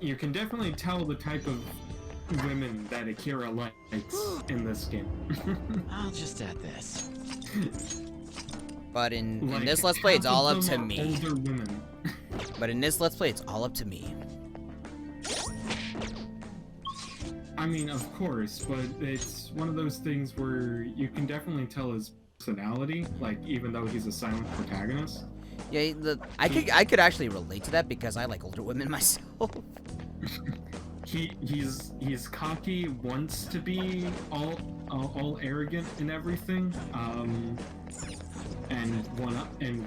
You can definitely tell the type of women that Akira likes in this game. I'll just add this. But in Like, this Let's Play, it's half all of up to them are me. Older women. But in this Let's Play, it's all up to me. I mean, of course, but it's one of those things where you can definitely tell his personality, like, even though he's a silent protagonist. Yeah, I could actually relate to that because I like older women myself. He's cocky, wants to be all arrogant and everything, and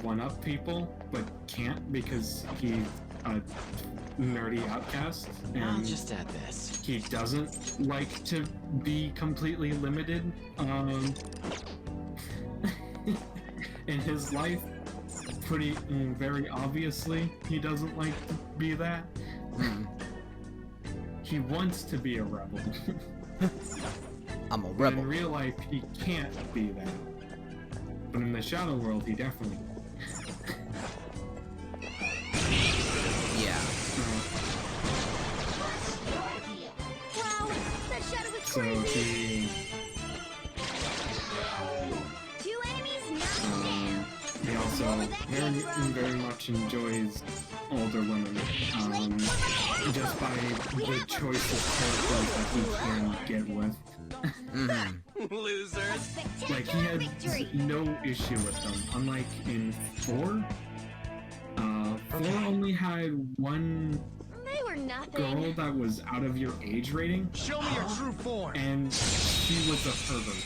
one up people, but can't because he's a nerdy outcast, I'll and just add this. he doesn't like to be completely limited in his life. Very obviously, he doesn't like to be that. He wants to be a rebel. I'm a But rebel. in real life, he can't be that. But in the Shadow World, he definitely. Yeah. Wow, that shadow was So crazy. he, Two enemies now he also very much enjoys older women, just by the choice of characters that he can get with. Losers. Like, he had no issue with them, unlike in 4. 4 only had one They were nothing. girl that was out of your age rating, Show me your true form. and she was a pervert.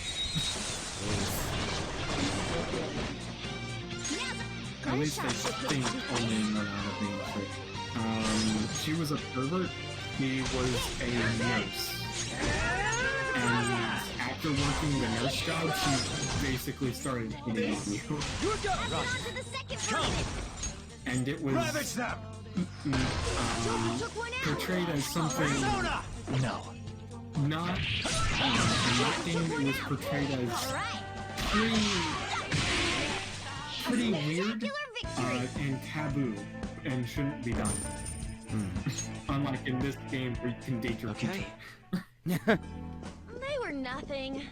At least I think only in that out of being age. She was a pervert. He was a nurse. And after working the nurse job, she basically started hitting you. Onto the second rocket. And it was Ravage them. Took one out. portrayed as something Zona. No. not in that game. It was portrayed as pretty weird and taboo and shouldn't be done. Unlike in this game where you can date your Okay. teacher. They were nothing.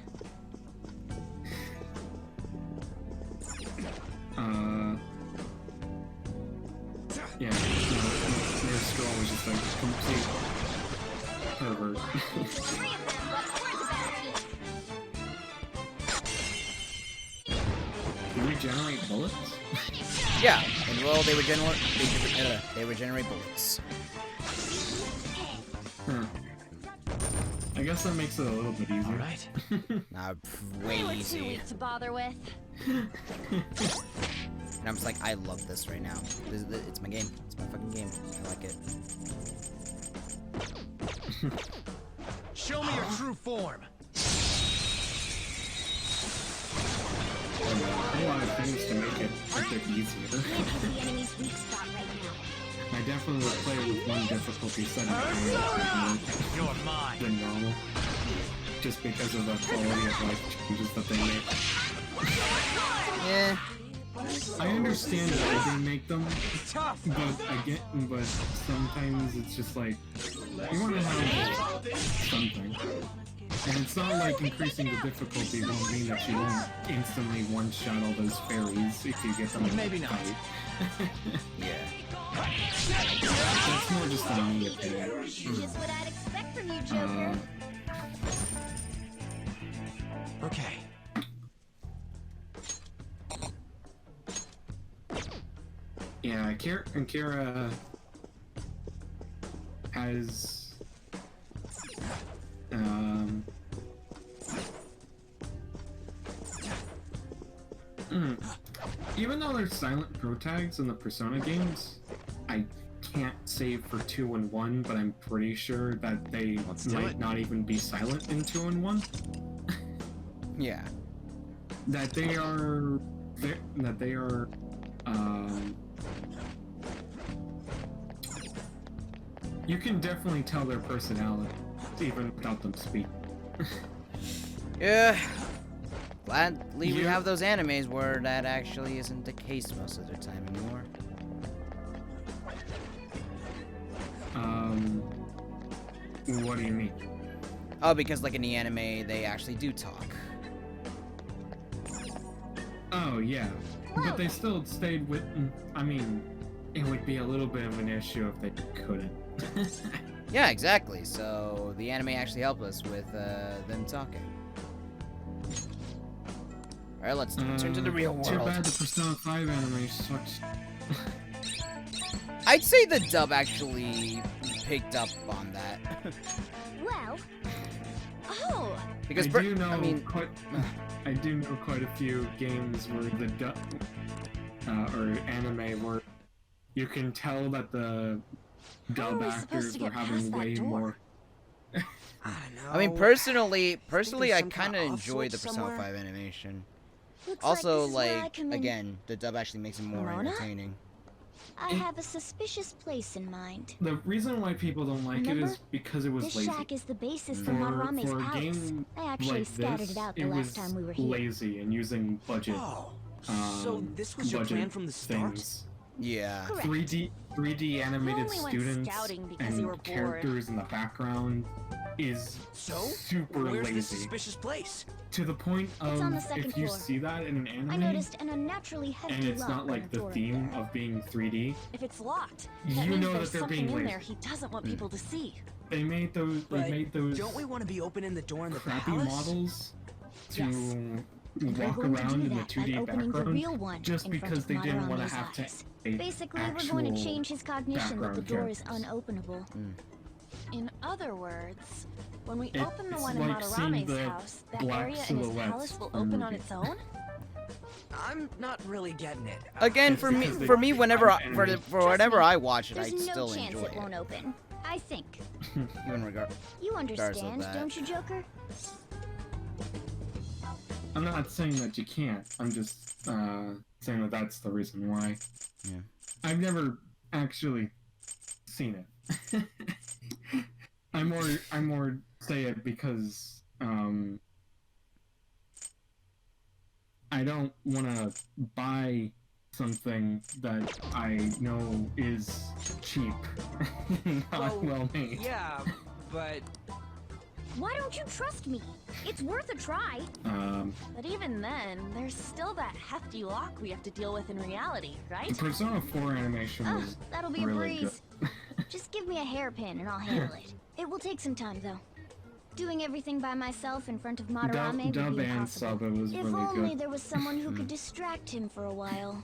Yeah, no, Nurse Girl was just like a complete pervert. Three of them, but where's the battery? Can we generate bullets? Yeah. And well, they regenerate bullets. Huh. I guess that makes it a little bit easier. All right. Nah, They way were too easy. weak to bother with. And I'm just like, I love this right now. It's my game. It's my fucking game. I like it. Show me your true form. A lot of things to make it a bit easier. Can't hit the enemy's weak spot right now. I definitely would play with one difficulty setting You're mine. than normal. Just because of the quality of life changes that they make. Yeah. I understand why they make them, Tough. but sometimes it's just like you want to have something, and it's not like increasing the difficulty won't mean that you won't instantly one-shot all those fairies if you get them in Maybe the not. fight. Yeah. That's more just a me opinion. Just what I'd expect from you, Joker. Okay. Yeah, Kira has Even though there's silent pro tags in the Persona games, I can't save for 2 and 1, but I'm pretty sure that they do might it. not even be silent in 2 and 1. Yeah. That they are you can definitely tell their personality even without them speaking. Yeah. Gladly we Yeah. have those animes where that actually isn't the case most of the time anymore. What do you mean? Oh, because like in the anime, they actually do talk. Oh yeah, but they still stayed with. I mean, it would be a little bit of an issue if they couldn't. Yeah, exactly. So the anime actually helped us with them talking. All right, let's turn to the real Too world. bad the Persona 5 anime sucks. I'd say the dub actually picked up on that. Well, oh, Because I do know I mean, I do know quite a few games where the dub or anime where you can tell that the How are dub we supposed actors to were get past having that way door? more. I don't know. I mean, personally, there's I some kind kind of of enjoy the off-switch Persona somewhere. 5 animation. looks Also, like this is where I like come in. again, the dub actually makes it more Mona? entertaining. I have a suspicious place in mind. The reason why people don't like it Remember? is because it was This lazy. shack is the basis for For Madarame's a palace. game I actually like scattered this, it out the it last was time we were here. lazy and using budget. Oh, so this was your budget plan from the start? things. Yeah. Correct. 3D animated only went students scouting because you were and bored. characters in the background is So, super where's this lazy. suspicious place? To the point It's on the of second if you floor. see that in an anime I noticed an unnaturally hefty and it's lock not on like the door theme there. of being 3D, If it's locked, You that means know there's that they're something being in lazy. there he doesn't want people to see. they made those Don't we want to be opening the door in the crappy palace? models to Yes. And we're walk going to around do in the that by 2D opening the real background one just in front because of they didn't want to Madarame's have to eyes. a Basically, we're going to actual change his cognition that the background door is characters. unopenable. In other words, when we It- open the it's one in like seeing Madarame's the house, that black area in his silhouettes palace will from open the on movie. its own? I'm not really getting it. Again, It's for me, because they- whenever I, anime. for whenever I watch it, I There's no still chance enjoy it won't open. I think. Even regard. You Regardless of understand, that. don't you, Joker? I'm not saying that you can't. I'm just saying that that's the reason why. Yeah. I've never actually seen it. I more say it because I don't want to buy something that I know is cheap, not well made. Yeah, but Why don't you trust me? It's worth a try. But even then, there's still that hefty lock we have to deal with in reality, The right? Persona 4 animation Ah, was that'll be a really breeze. Just give me a hairpin and I'll handle it. It will take some time, though. Doing everything by myself in front of Madarame would dub be and impossible. sub, it was If really only good. there was someone who could distract him for a while.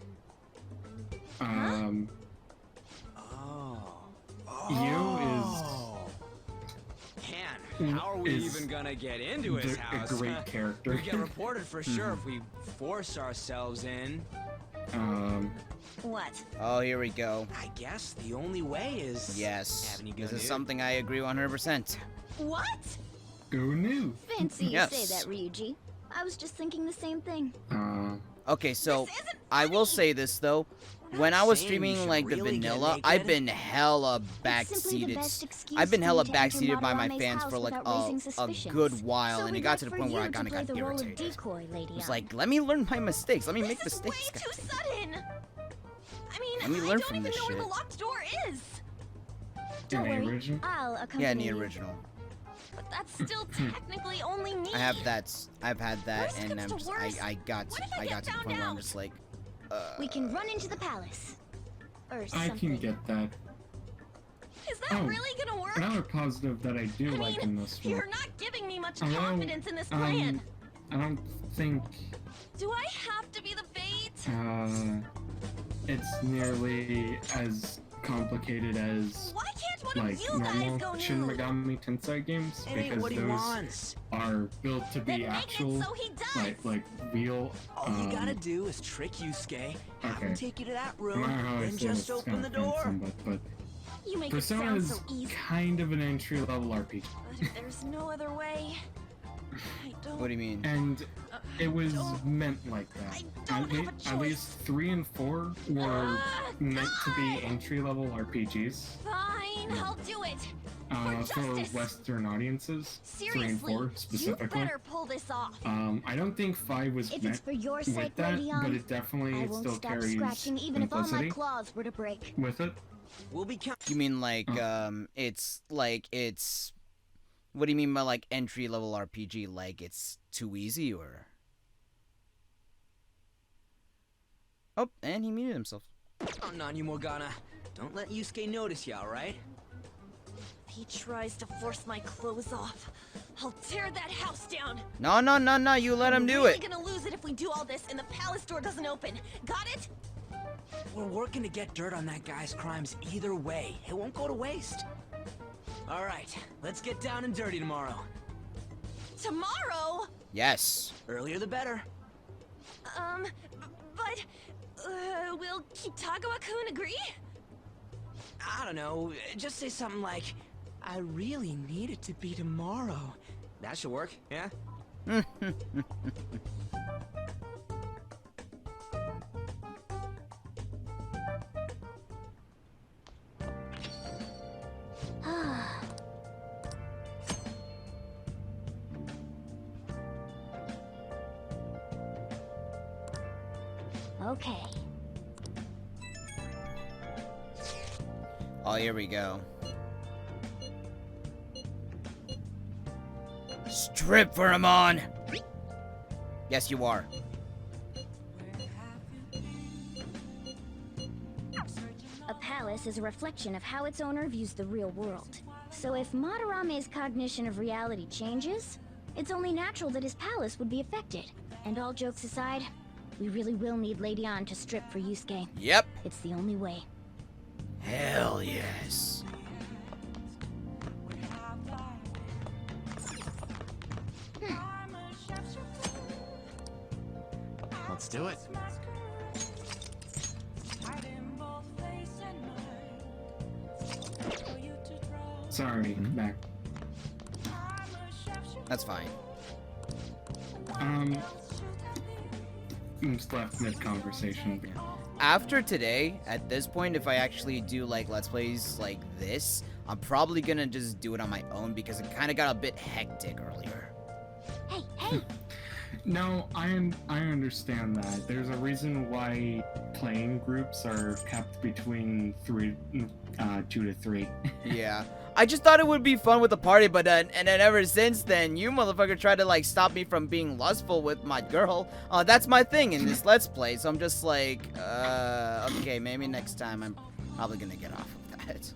Um, Oh. Man, how are we is even gonna get into his a house? great character. We get reported for sure if we force ourselves in. What? Oh, here we go. I guess the only way is Yes, having you go this is nude. something I agree 100%. What? Go new. Fancy you Yes. say that, Ryuji. I was just thinking the same thing. Okay, so I will say this though. When I was streaming like the vanilla, I've been hella backseated. I've been hella backseated by my fans for like a good while, and it got to the point where I kind of got irritated. It's like, let me learn my mistakes. Let me make mistakes. Way too sudden. I mean, Let me learn I don't from even this know where shit. the locked door is. In Don't the worry, original? I'll accompany Yeah, in the you. original. But that's still technically only me. I have that. I've had that, Worst and comes I'm to just, worst, I got what if I get to the found point where I'm out? just like, We can run into the palace. Or I something. can get that. Is that Oh, really gonna work? Another positive that I do like in this one. You're not giving me much Although, confidence in this plan. I don't think Do I have to be the bait? it's nearly as complicated as Why can't one like of you guys normal go Shin new? Megami Tensei games, It ain't because what he those wants. are built to Then be make actual, it so he does. like real. All you gotta do is trick Yusuke, have him okay. take you to that No room, matter how I then say just this, it's open the gonna offend door. but You make Persona it sound is so easy. kind of an entry-level RPG, But if there's no other way, I don't. what do you mean? and it was don't- meant like I that. don't have a At choice. least 3 and 4 were meant to be entry-level RPGs Fine, I'll do it. For for justice. Western audiences. 3 and Seriously, 4 you specifically. better pull this off. I don't think 5 was If it's meant for your sake, with that, Leon, but it definitely I won't still stop carries scratching even if all my simplicity claws were to break. with it. We'll be count. You mean like it's what do you mean by like entry level RPG? Like it's too easy or? Oh, and he muted himself. Oh, Nanyu Morgana. Don't let Yusuke notice you, alright? If he tries to force my clothes off, I'll tear that house down. No, no, no, no, you let him do We're it. really gonna lose it if we do all this and the palace door doesn't open. Got it? We're working to get dirt on that guy's crimes either way. It won't go to waste. Alright, let's get down and dirty tomorrow. Tomorrow? Yes. Earlier the better. But, will Kitagawa-kun agree? I don't know, just say something like, I really need it to be tomorrow. That should work, yeah? Okay. Oh, here we go. Strip for him on. Yes, you are. A palace is a reflection of how its owner views the real world. So if Madarame's cognition of reality changes, it's only natural that his palace would be affected. And all jokes aside, we really will need Lady Ann to strip for Yusuke. Yep. It's the only way. Hell yes. Let's do it. Sorry, back. That's fine. I'm just left mid-conversation. After today, at this point, if I actually do like Let's Plays like this, I'm probably gonna just do it on my own because it kind of got a bit hectic earlier. Hey, hey! No, I understand that. There's a reason why playing groups are kept between 2 to 3. Yeah. I just thought it would be fun with the party, but and then ever since then, you motherfucker tried to like stop me from being lustful with my girl. That's my thing in this Let's Play, so I'm just like, okay, maybe next time I'm probably gonna get off of that.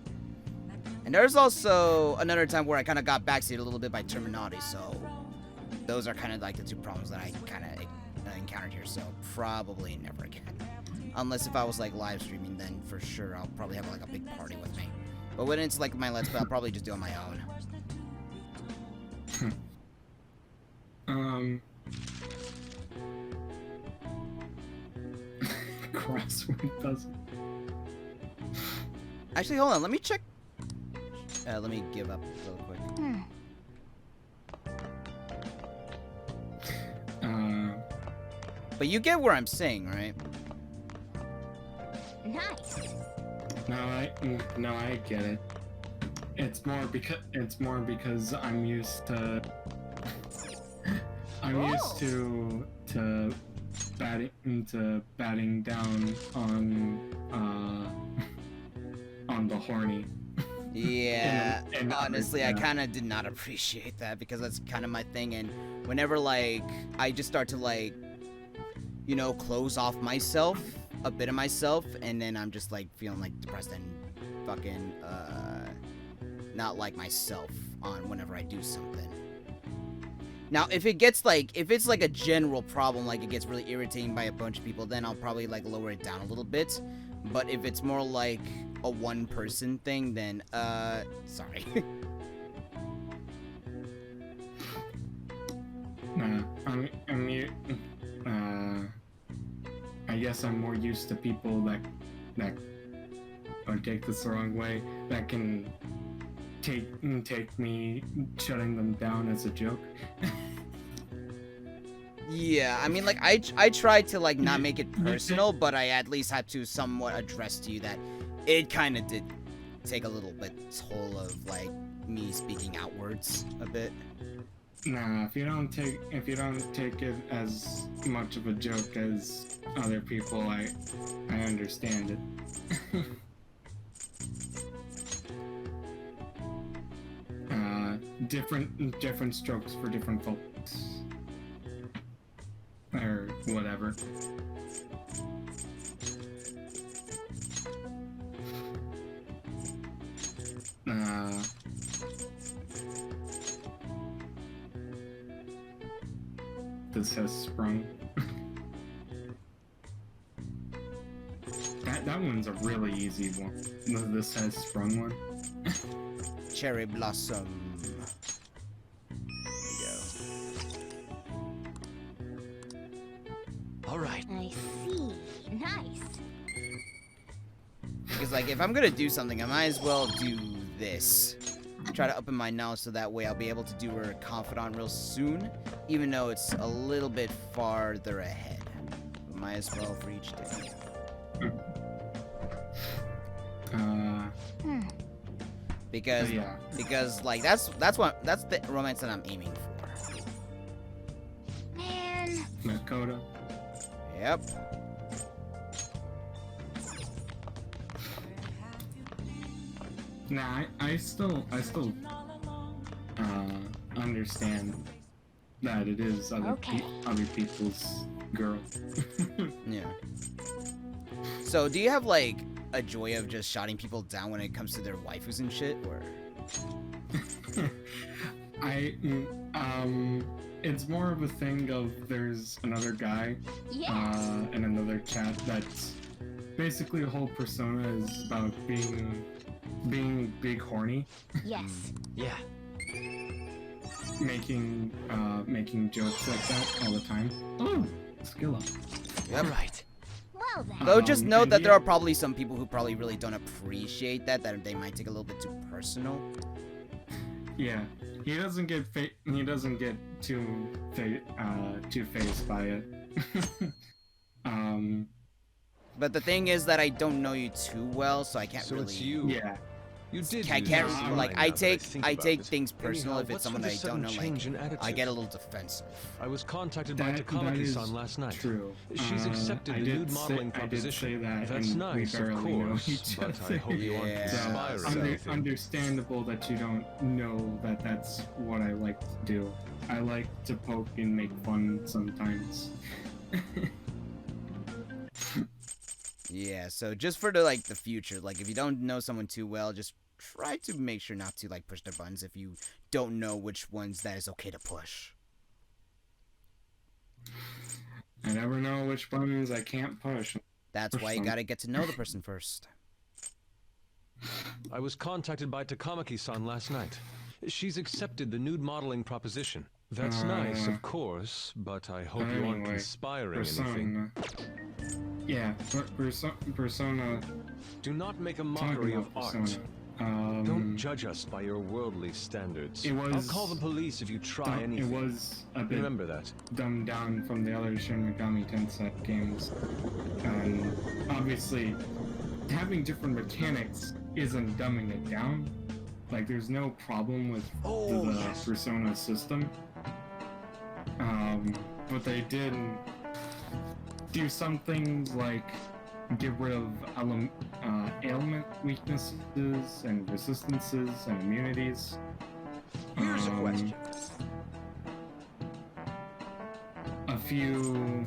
And there's also another time where I kind of got backseated a little bit by Terminati, so those are kind of like the two problems that I kind of encountered here, so probably never again. Unless if I was like live streaming, then for sure I'll probably have like a big party with me. But when it's like my Let's Play, I'll probably just do it on my own. Crossword puzzle. Actually, hold on, let me check. Let me give up real quick. But you get where I'm saying, right? Nice. No, I get it. It's more because I'm used to batting down on the horny. Yeah, and honestly, I kind of did not appreciate that because that's kind of my thing. And whenever, like, I just start to, like, you know, close off myself, a bit of myself, and then I'm just, like, feeling, like, depressed and fucking, not like myself on whenever I do something. Now, if it's like a general problem, like it gets really irritating by a bunch of people, then I'll probably, like, lower it down a little bit. But if it's more like a one-person thing, then, sorry. I guess I'm more used to people that don't take this the wrong way, that can take me shutting them down as a joke. Yeah, I mean, like, I tried to, like, not make it personal, but I at least had to somewhat address to you that it kind of did take a little bit toll of, like, me speaking outwards a bit. Nah, if you don't take it as much of a joke as other people, I understand it. Different strokes for different folks. Or whatever. This has sprung. that one's a really easy one. This has sprung one. Cherry blossom. There we go. All right. I see. Nice. Because, like, if I'm gonna do something, I might as well do this. Try to open my knowledge so that way I'll be able to do her confidant real soon, even though it's a little bit farther ahead. But might as well for each day. Because like that's the romance that I'm aiming for. Man. Makoto. Yep. Nah, I still understand that it is other people's girl. Yeah. So, do you have, like, a joy of just shotting people down when it comes to their waifus and shit, or? It's more of a thing of there's another guy, in another chat that's basically the whole persona is about being big horny. Yes. Yeah. Making jokes like that all the time. Oh, skill up. Yep. Right. Well then. Though just know that there are probably some people who probably really don't appreciate that they might take a little bit too personal. Yeah, he doesn't get too phased by it. But the thing is that I don't know you too well, so I can't So really. it's you. Yeah. You did. I can't use like mine I now that take think I about take it. things personal Anyhow, if it's what's someone with I the don't know. sudden change in Like attitude? I get a little defensive. I was contacted by That Takamaki-san is last night. true. She's accepted the nude modeling I did say proposition. that, That's and nice, we of barely know course, each but other. I hope you aren't Yeah. conspiring anything. Understandable that you don't know that that's what I like to do. I like to poke and make fun sometimes. Yeah, so just for the like the future, like if you don't know someone too well, just try to make sure not to like push their buttons if you don't know which ones that is okay to push. I never know which buttons I can't push. That's why you gotta get to know the person first. I was contacted by Takamaki-san last night. She's accepted the nude modeling proposition. That's nice, of course, but I hope you aren't anyway, conspiring anything. Yeah, Persona. Do not make a Talking mockery of about art. Persona. Don't judge us by your worldly standards. It was- I'll call the police if you try It anything. was a bit Remember that. dumbed down from the other Shin Megami Tensei games. And obviously, having different mechanics isn't dumbing it down. Like, there's no problem with the Persona system. But they did do some things like get rid of ailment weaknesses and resistances and immunities. Here's a question. A few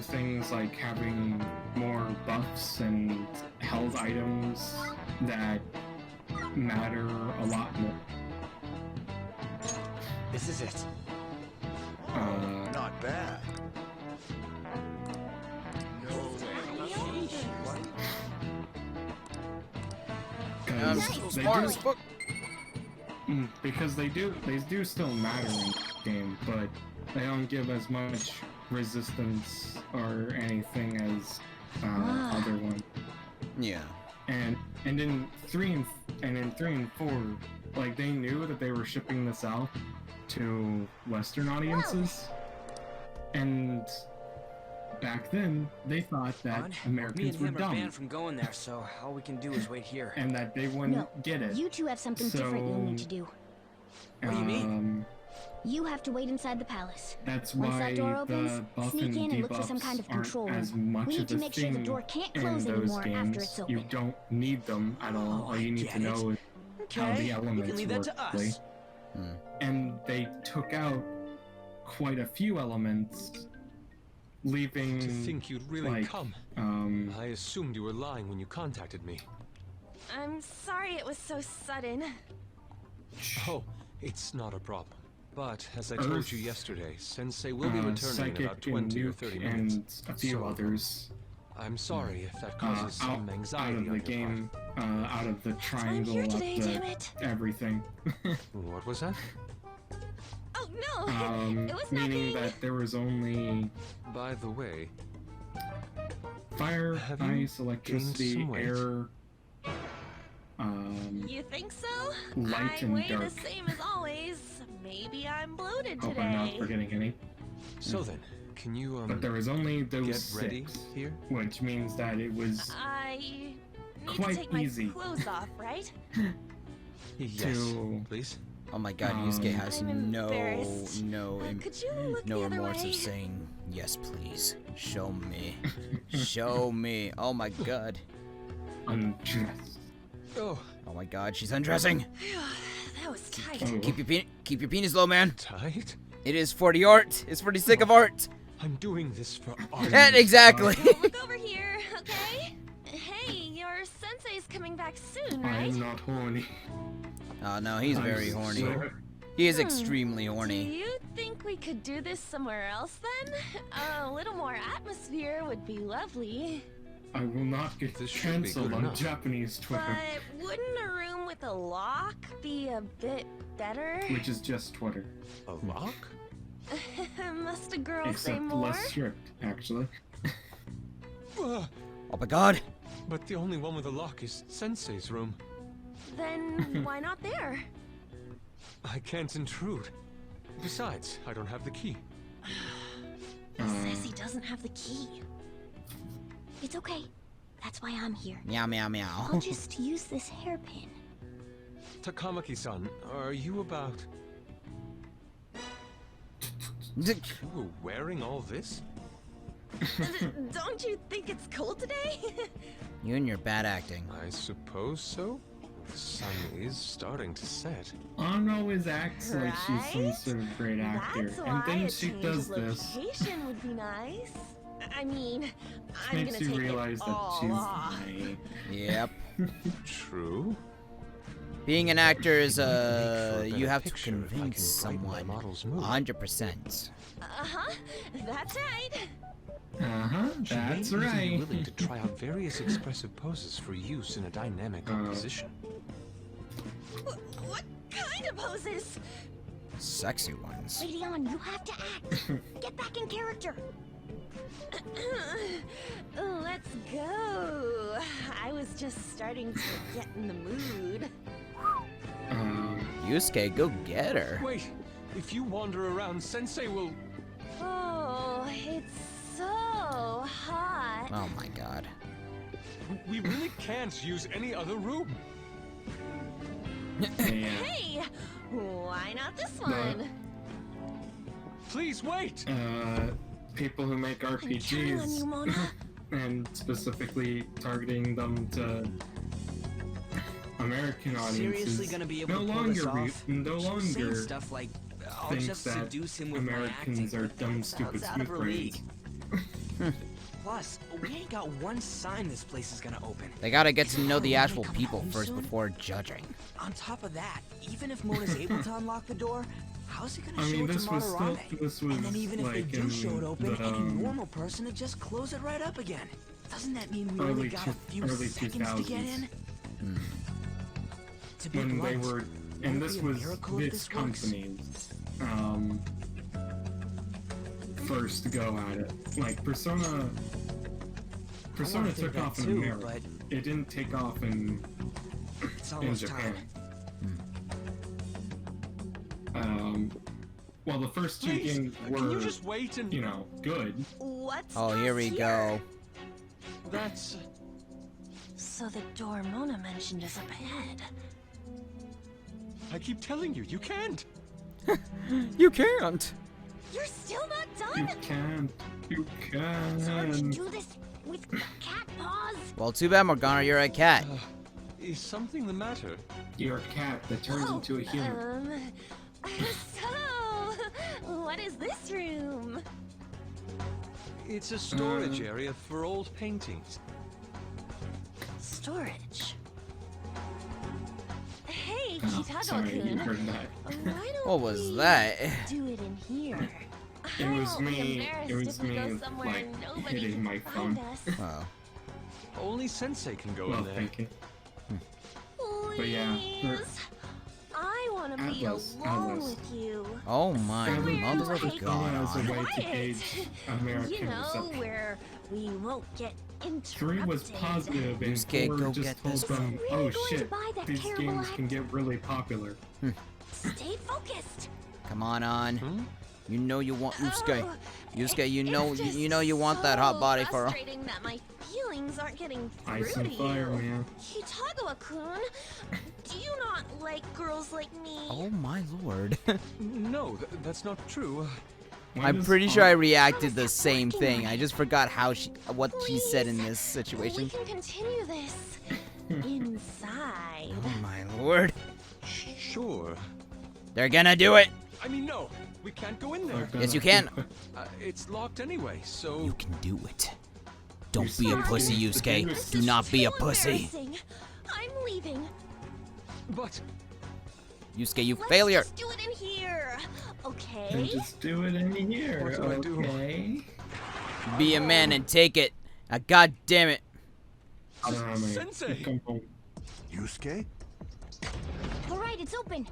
things like having more buffs and held items that matter a lot more. This is it. Not bad. Because they do still matter in the game, but they don't give as much resistance or anything as other ones. Yeah. And in 3 and 4, like, they knew that they were shipping this out to Western audiences, and back then they thought that Me Americans and were him are dumb banned from going there, so all we can do is wait here. and that they wouldn't No, get it. You two have something different you need to do. What do you mean? You have to wait inside the palace. That's Once why that door opens, the buff sneak and in and look for some kind of debuffs control aren't as room. much We need of to a make sure the thing door can't in close those anymore after games. it's You open. don't need them at all. All you need to get know is how Okay, the you elements can leave that work. to us. And they took out quite a few elements, leaving To think you'd really like, come. I assumed you were lying when you contacted me. I'm sorry it was so sudden. Oh, it's not a problem. But, as I told you yesterday, Sensei will be returning in Psychic about 20 or and 30 Nuke minutes. and a few So, others I'm sorry if that causes some out anxiety of on the your game, out of the I'm triangle here of today, the damn it. everything. part. What was that? Oh no, it was Meaning nothing. that there was only By the way, fire, Have you ice, electricity, gained some weight? air, You think so? light I and weigh dark. the same as always. Maybe I'm bloated Hope I'm not today. forgetting any. so then, can you, But there was only those get ready 6, here? which means that it was I need Quite to take easy. my clothes off, right? Yes, to- please. Oh my god, Yusuke has I'm embarrassed. no Could you look no the other remorse way? of saying, yes please, show me. Show me. Oh my god. undressed. Oh, Oh my god, she's undressing. That was tight. Oh. Keep your penis low, man. tight? It is for the art. It's for the sake of art. I'm doing this for art. And exactly. Look over here, okay? Hey, your sensei's coming back soon, I right? am not horny. Oh no, he's I'm very horny. so- He is extremely Do horny. you think we could do this somewhere else then? A little more atmosphere would be lovely. I will not get This should be cancelled good on enough. Japanese Twitter, But wouldn't a room with a lock be a bit better? which is just Twitter, A lock? Must a girl say except more? less strict, actually. Ugh, Oh my god. but the only one with a lock is Sensei's room. Then why not there? I can't intrude. Besides, I don't have the key. He says he doesn't have the key. It's okay. That's why I'm here. Meow meow meow. I'll just use this hairpin. Takamaki-san, are you about... You were wearing all this? Don't you think it's cold today? You and your bad acting. I suppose so. The sun is starting to set. Anna always acts like she's some Right? sort of great actor, That's and why then a she change does of this. location would be nice. I mean, I'm Makes gonna you take realize it that all she's off. gay. Yep. True. Being an actor is Make for a you better have to picture if I convince can brighten my someone model's mood. 100%. Uh-huh, that's right. Uh-huh, She may that's even be right. willing to try out various expressive poses for use in a dynamic composition. What kind of poses? Sexy ones. Lady On, you have to act. Get back in character. Let's go. I was just starting to get in the mood. Yusuke, go get her. Wait, if you wander around, Sensei will... Oh, it's so hot. Oh my god. We really can't use any other room. Hey, why not this one? Please wait. People who make I'm counting on RPGs you, Mona. and specifically targeting them to American audiences Seriously gonna be able no to pull this longer off? no Saying longer stuff like, I'll think just that seduce him with my acting. Americans are dumb, stupid That's out of smooth her league. brains. Plus, we ain't got one sign this place is gonna open. They gotta get to know the actual people first before judging. On top of that, even if Mona's able to unlock the door, how's he gonna I show mean, it to this was still Madarame? this was And then even if they like do in show it open, the, any normal person would just close it right up again. Doesn't that mean we only early got a few early seconds to get 2000s. in? To be when they blunt, were, would and it this be a was miracle if this this works? company's first go at it. Like Persona think took that off in too, America. but It didn't take off in it's almost Japan. time. Well, the first two Please, games can you were, just wait and... you know, good. What's Oh, here we go. That's... So the door Mona mentioned is up ahead. I keep telling you, you can't. You can't. You're still not You done? can, you Hard to can. do this with cat paws. Well, too bad, Morgana, you're a cat. Is something the matter? You're a cat that turns into a human. So, what is this room? It's a storage area for old paintings. Storage. Hey, Oh, sorry, you Kitagawa-kun. heard that. Why don't What was we that? do it in here? It was I won't be me. It embarrassed was if we me, go somewhere like, nobody hitting can my find phone. us. Oh. Only Sensei can go Well, in there. thank you. Please. But yeah, I want to be Atlas, alone Atlas. with you. Oh my Atlas mother took of it God. as a way to Quiet. gauge American You know, reception. where we won't get interrupted. 3 was positive, and Yusuke, 4 go just get told this them, phone. oh Really going to shit, buy that these terrible games can get really popular. Stay focused. Come on. Hmm? You know you want Yusuke. Oh, Yusuke, you know it's you know you want that hot so body for her. frustrating that my feelings aren't getting through Ice to and fire, you. man. Kitagawa-kun, do you not like girls like me? Oh my lord. No, that's not true. Why I'm does pretty sure I Ar- reacted the same thing. I just forgot what she said in this We situation. can continue this inside. Oh my lord. Sure. They're gonna do it. I mean, no, we can't go in there. Yes, you can. It's locked anyway, so... You can do it. Don't be a Yusuke, pussy, the Yusuke. biggest- Do not be a Too pussy. embarrassing. I'm leaving. But... Yusuke, you Let's failure. just do it in here, And okay? just do it in here, What do I do? okay? Be a man and take it. God damn it. Sensei! Come home. Yusuke? All right, it's open.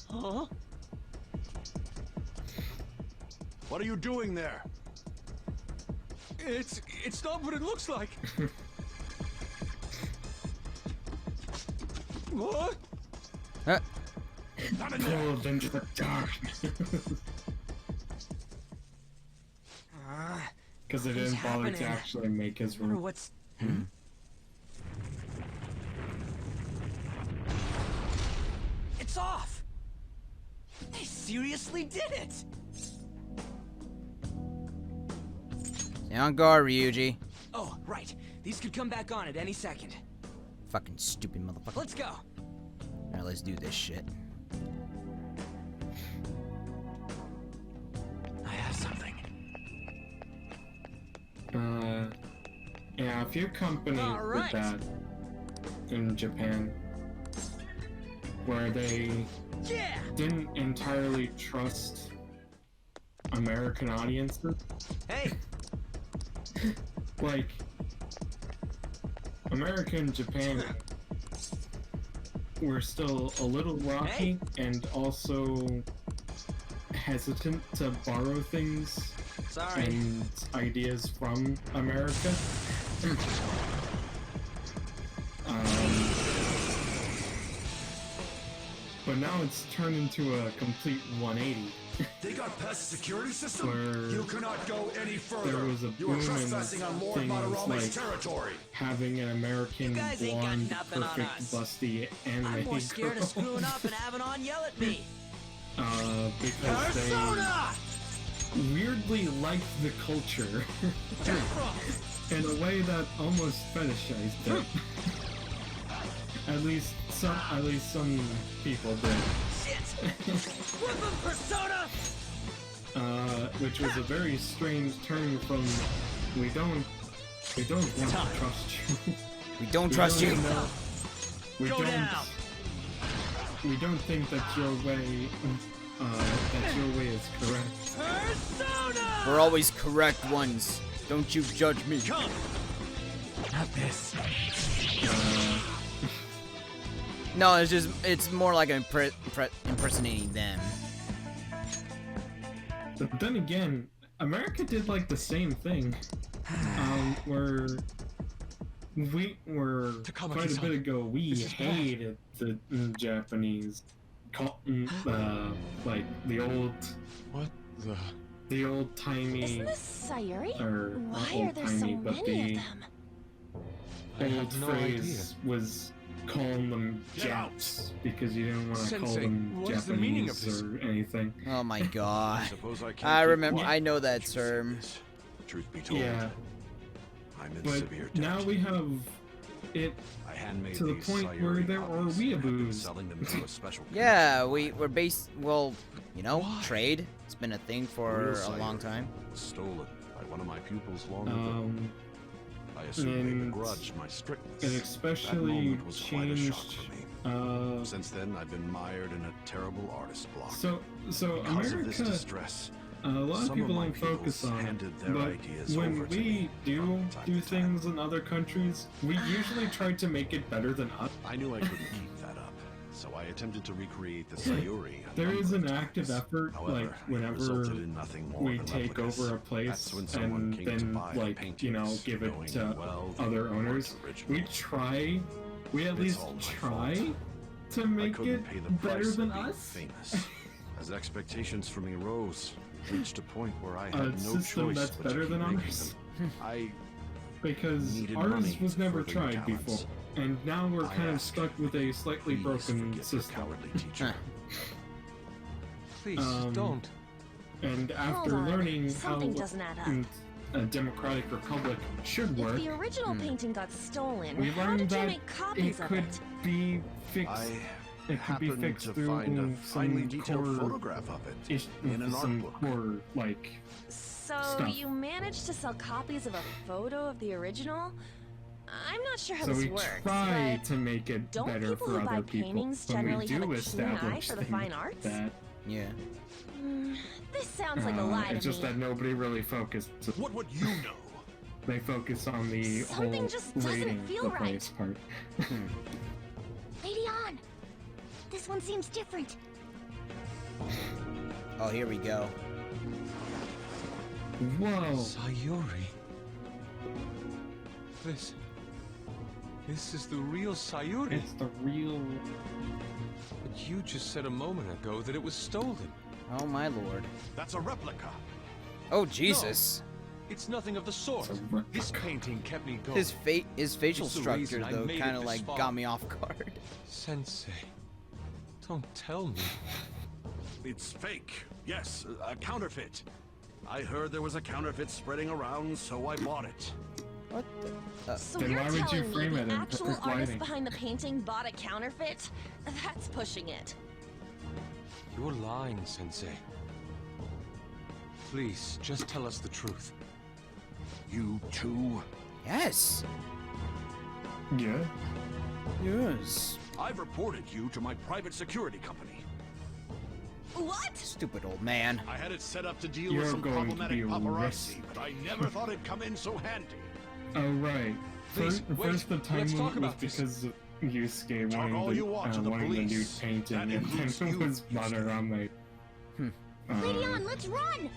Huh? What are you doing there? It's not what it looks like. What? Pulled into the darkness. Because it What's didn't bother to happening? actually make his Wonder room. what's... It's off! They seriously did it! Stay on guard, Ryuji. Oh, right. These could come back on at any second. Fucking stupid motherfucker. Let's go. Alright, let's do this shit. I have something. Yeah, a few companies Alright. did that in Japan, where they Yeah! didn't entirely trust American audiences. Hey! Like, America and Japan were still a little rocky, and also hesitant to borrow things Sorry. and ideas from America. But now it's turned into a complete 180. They got past the security system? Where You cannot go any further. there was a You are boom in trespassing on Lord things Madarame's like territory. having an American You guys ain't got blonde, nothing on perfect, us. busty anime I'm more scared girl. of screwing up and having On yell at me. Because Persona! they weirdly liked the culture in a way that almost fetishized it. At least some people did. Shit! Whip him, Persona! Which was a very strange turn from we don't want to trust you. We don't trust you. We Go don't. down. We don't think that your way is correct. Persona! We're always correct ones. Don't you judge me. Come! Not this. No, it's more like impersonating them. But then again, America did like the same thing. Where we were quite a bit ago, we hated the Japanese, like the old, What the? the old timey, Isn't this Sayuri? or Why not are old there so timey, but many the of them? I old have no phrase was calling them Get out. Japs because you didn't want to call Sensei, them what is the meaning of Japanese this? or anything. Oh my I god. suppose I can't I keep remember. quiet. I know that Truth term. is, Truth be told, Yeah, I'm in but severe debt. now we have it I handmade to the these point where Sayuri there are copies and have been weeaboos. selling them to a special Yeah, we're based. Well, you know, Why? trade. It's been a thing for Real a long Sayuri time. was stolen by one of my pupils long ago. I assume they and begrudged my strictness. it That especially moment was quite a shock changed. for me. Since then, I've been mired in a terrible artist block. So Because of this America, distress, a lot of some people my don't focus pupils on it, handed their but ideas when over to we me do from time do to time. things in other countries, we usually try to make it better than us. I knew I couldn't keep that up, so I attempted to recreate the Sayuri. a There is number an of active times. effort, However, like it whenever resulted in nothing more we than take replicas. over a place That's when someone and came to then, buy the like, you know, paintings, give it knowing to well they other weren't owners. original. We at It's least all my try fault. to I make couldn't it pay the better price than of being us. famous. As expectations for me rose, reached a point where I had A no system choice that's but better to than keep making ours. them. I Because needed ours money was to never further your tried talents. before, and now we're I kind of ask, stuck with a slightly please broken forgive the system. cowardly teacher. Please Um, don't. And after Hold on. learning how Something doesn't add up. a democratic republic should work, If the original painting got stolen, we how learned did you that make copies it of could it? be fixed. I It could be happened fixed to through find a finely some detailed core photograph of it in an art some book. core like So stuff. you managed to sell copies of a photo of the original? I'm not sure how so this we works, try but to make it don't better people for who buy other people. paintings When we generally have do a keen eye establish for the things fine arts? that Yeah. This sounds like a lie to it's just me. that nobody really focuses. What would you know? They focus on the Something whole just doesn't rating feel the right. place part. Lady On! This one seems different. Oh, here we go. Whoa! Sayuri. This is the real Sayuri. It's the real. But you just said a moment ago that it was stolen. Oh my lord. That's a replica. Oh Jesus. It's nothing of the sort. It's a replica. This painting kept me going. His facial It's the structure reason I though made it kind of this like far. got me off guard. Sensei, don't tell me. It's fake. Yes, a counterfeit. I heard there was a counterfeit spreading around, so I bought it. What the? So Then you're why would you telling me frame it the in actual perfect artist lighting? behind the painting bought a counterfeit? That's pushing it. You're lying, Sensei. Please, just tell us the truth. You too? Yes. Yeah. Yes. I've reported you to my private security company. What? Stupid old man. I had it set up to deal You're with some going to problematic be paparazzi, arrested. but I never thought it'd come in so handy. Oh right. Please, wait, First the time let's talk limit was about this. because of Yusuke Talk all wanting you want to the the wanting the nude police. painting, That and includes then it you, was Yusuke. Madarame. Lady On, let's run!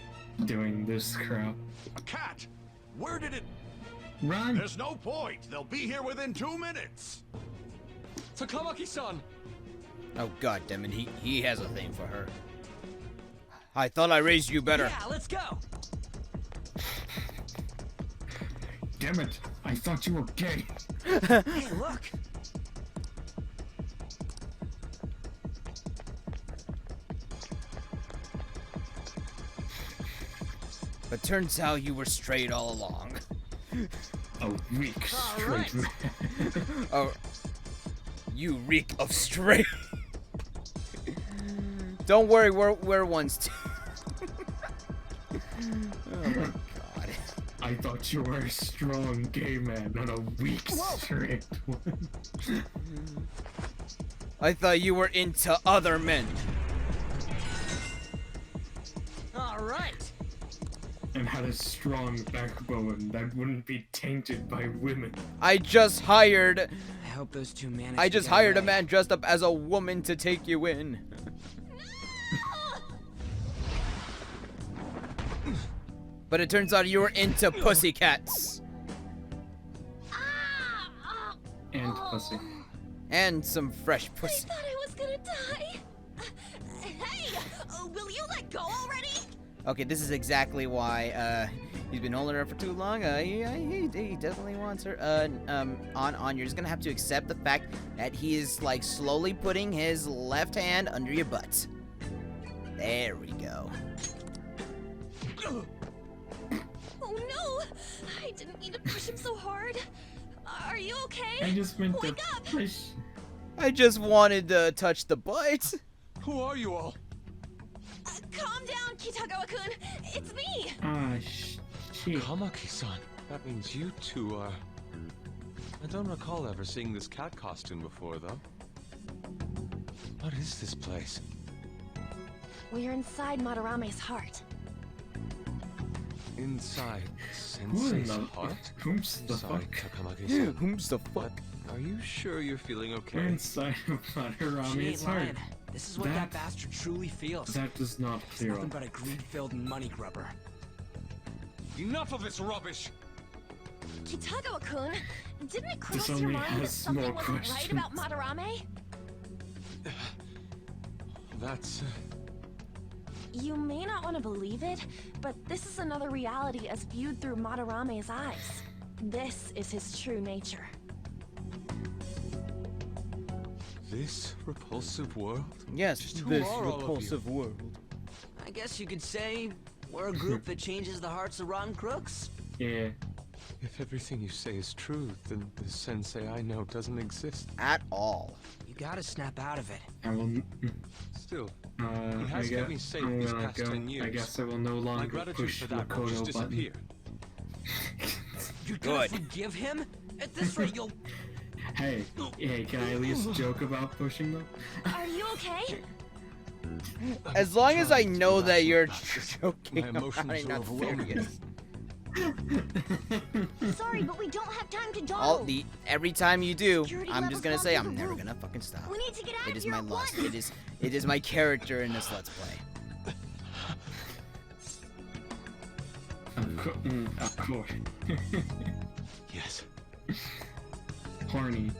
doing this crap. A cat! Where did it... Run! There's no point. They'll be here within 2 minutes. Takamaki-san! Oh god damn it, he has a thing for her. I thought I raised you better. Yeah, let's go. Damn it! I thought you were gay. Hey, look. But turns out you were straight all along. A weak straight man. Oh, you reek of straight. Don't worry, we're ones too. Oh my god. I thought you were a strong gay man, not a weak straight one. I thought you were into other men. All right. And had a strong backbone that wouldn't be tainted by women. I just hired I hope those two managed. I to just get hired a away. man dressed up as a woman to take you in. But it turns out you were into pussycats. And pussy. And some fresh I pussy. thought I was gonna die. Hey, will you let go already? Okay, this is exactly why he's been holding her for too long. He definitely wants her. On, you're just gonna have to accept the fact that he is like slowly putting his left hand under your butt. There we go. Oh no! I didn't mean to push him so hard. Are you okay? I just meant to Wake up! push. I just wanted to touch the butt. Who are you all? Calm down, Kitagawa-kun. It's me. Ah, shit. Kamaki-san. That means you two are... I don't recall ever seeing this cat costume before, though. What is this place? We're inside Madarame's heart. Inside Who in Sensei's the heart? whom's the Sorry, fuck? Takamaki-san. Whom's the fuck? Are you sure you're feeling We're okay? inside of She Madarame's ain't heart. lying. This is what that bastard truly feels. That does not He's clear nothing up. but a greed-filled money grubber. Enough of this rubbish! Kitagawa-kun, didn't it cross This your only mind that has something more wasn't right questions. about Madarame? That's... You may not want to believe it, but this is another reality as viewed through Madarame's eyes. This is his true nature. this repulsive world? Yes, Just who this are all of you? repulsive world. I guess you could say we're a group that changes the hearts of rotten crooks. Yeah. If everything you say is true, then the sensei I know doesn't exist. At all. You gotta snap out of it. I will. Still, I has guess kept me safe I'm these gonna past go. 10 years. I guess I will no my longer gratitude push for the that will just Kodo button. disappear. You're gonna Good. forgive him? At this rate, you'll... Hey, can I at least joke about pushing them? Are you okay? As long as I Trying to know be that you're rational about this. joking My about emotions it, are not overwhelming me. serious. Sorry, but we don't have time to dawdle. Every time you do, Security I'm just levels gonna say gone I'm through the never roof. gonna fucking stop. We need to get out It of is here my at lust. once. It is my character in this Let's Play. Of course. Yes. Horny.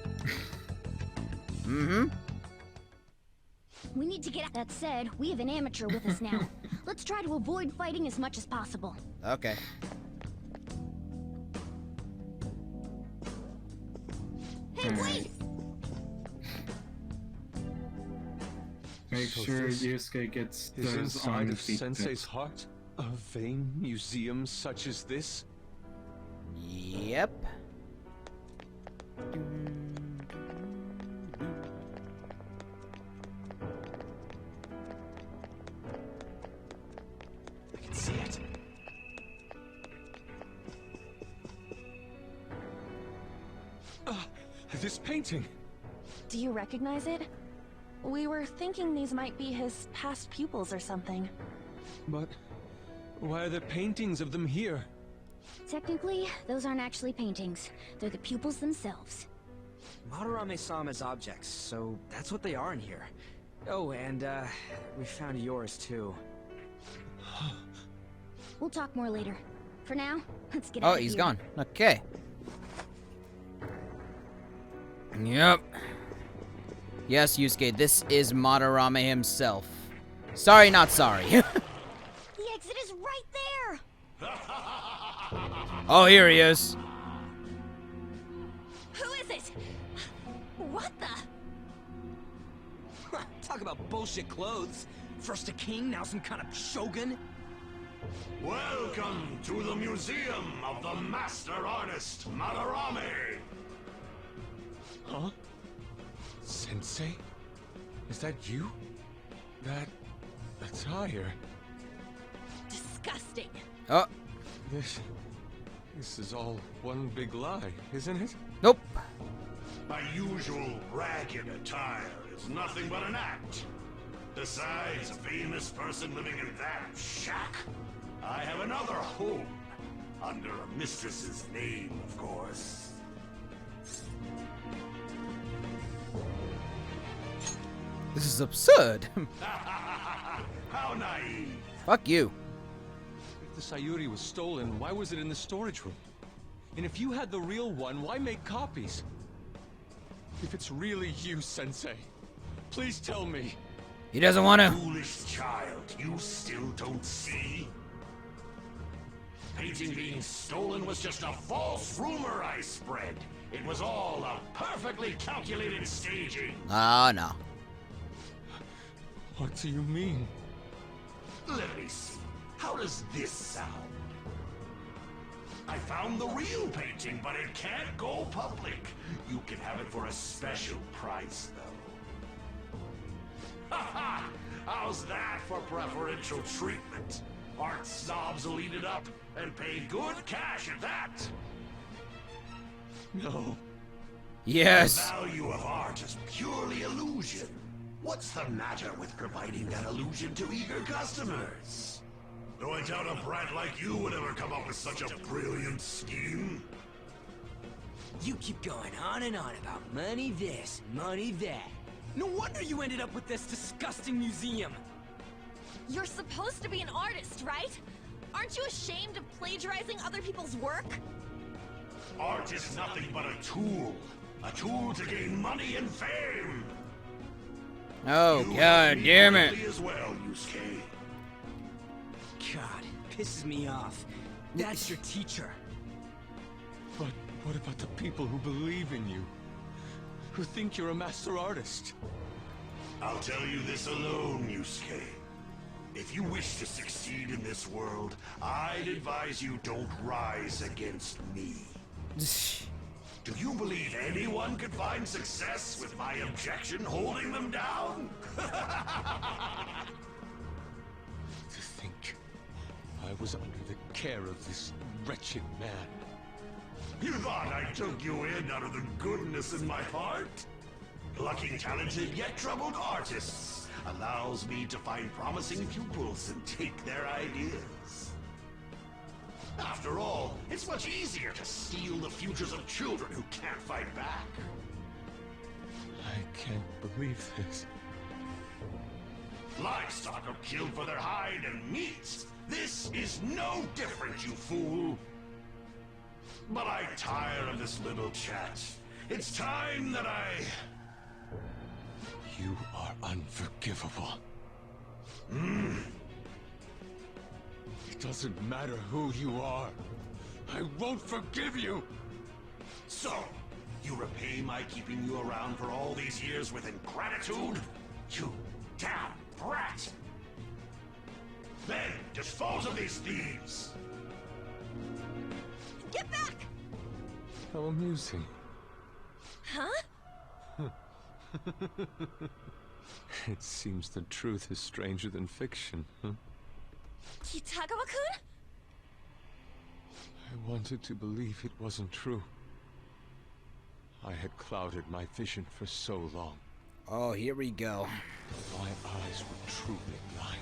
Mm-hmm. We need to get out. That said, we have an amateur with us now. Let's try to avoid fighting as much as possible. Okay. Hey, wait! Make So sure this Yusuke gets Is those inside on of feet. Sensei's heart a vain museum such as this? Yep. I can see it. This painting! Do you recognize it? We were thinking these might be his past pupils or something. But why are there paintings of them here? Technically, those aren't actually paintings. They're the pupils themselves. Madarame saw them as objects, so that's what they are in here. Oh, and, we found yours, too. We'll talk more later. For now, let's get out Oh, of he's here. gone. Okay. Yep. Yes, Yusuke, this is Madarame himself. Sorry, not sorry. The exit is right there! Oh, here he is. Who is it? What the? Talk about bullshit clothes. First a king, now some kind of shogun. Welcome to the Museum of the Master Artist, Madarame! Huh? Sensei? Is that you? That attire? Disgusting. Oh, This is all one big lie, isn't it? nope. My usual ragged attire is nothing but an act. Besides a famous person living in that shack, I have another home. Under a mistress's name, of course. This is absurd. How naive. Fuck you. If the Sayuri was stolen, why was it in the storage room? And if you had the real one, why make copies? If it's really you, Sensei, please tell me. He doesn't want to. Foolish child, you still don't see? Painting being stolen was just a false rumor I spread. It was all a perfectly calculated staging. Oh, no. What do you mean? Let me see. How does this sound? I found the real painting, but it can't go public. You can have it for a special price, though. Ha ha! How's that for preferential treatment? Art snobs will eat it up and pay good cash at that. No. Yes. The value of art is purely illusion. What's the matter with providing that illusion to eager customers? Though I doubt a brat like you would ever come up with such a brilliant scheme. You keep going on and on about money this, money that. No wonder you ended up with this disgusting museum. You're supposed to be an artist, right? Aren't you ashamed of plagiarizing other people's work? Art is nothing but a tool to gain money and fame. Oh, You god me damn it. greatly as well, Yusuke. God, pisses me off. That's your teacher. But what about the people who believe in you? Who think you're a master artist? I'll tell you this alone, Yusuke. If you wish to succeed in this world, I'd advise you don't rise against me. Do you believe anyone could find success with my objection holding them down? To think I was under the care of this wretched man. You thought I took you in out of the goodness in my heart? Plucking talented yet troubled artists allows me to find promising pupils and take their ideas. After all, it's much easier to steal the futures of children who can't fight back. I can't believe this. Livestock are killed for their hide and meat. This is no different, you fool. But I tire of this little chat. It's time that You are unforgivable. It doesn't matter who you are. I won't forgive you! So, you repay my keeping you around for all these years with ingratitude? You damn brat! Then, dispose of these thieves! Get back! How amusing. Huh? It seems the truth is stranger than fiction, huh? Kitagawa-kun? I wanted to believe it wasn't true. I had clouded my vision for so long. Oh, here we go. My eyes were truly blind.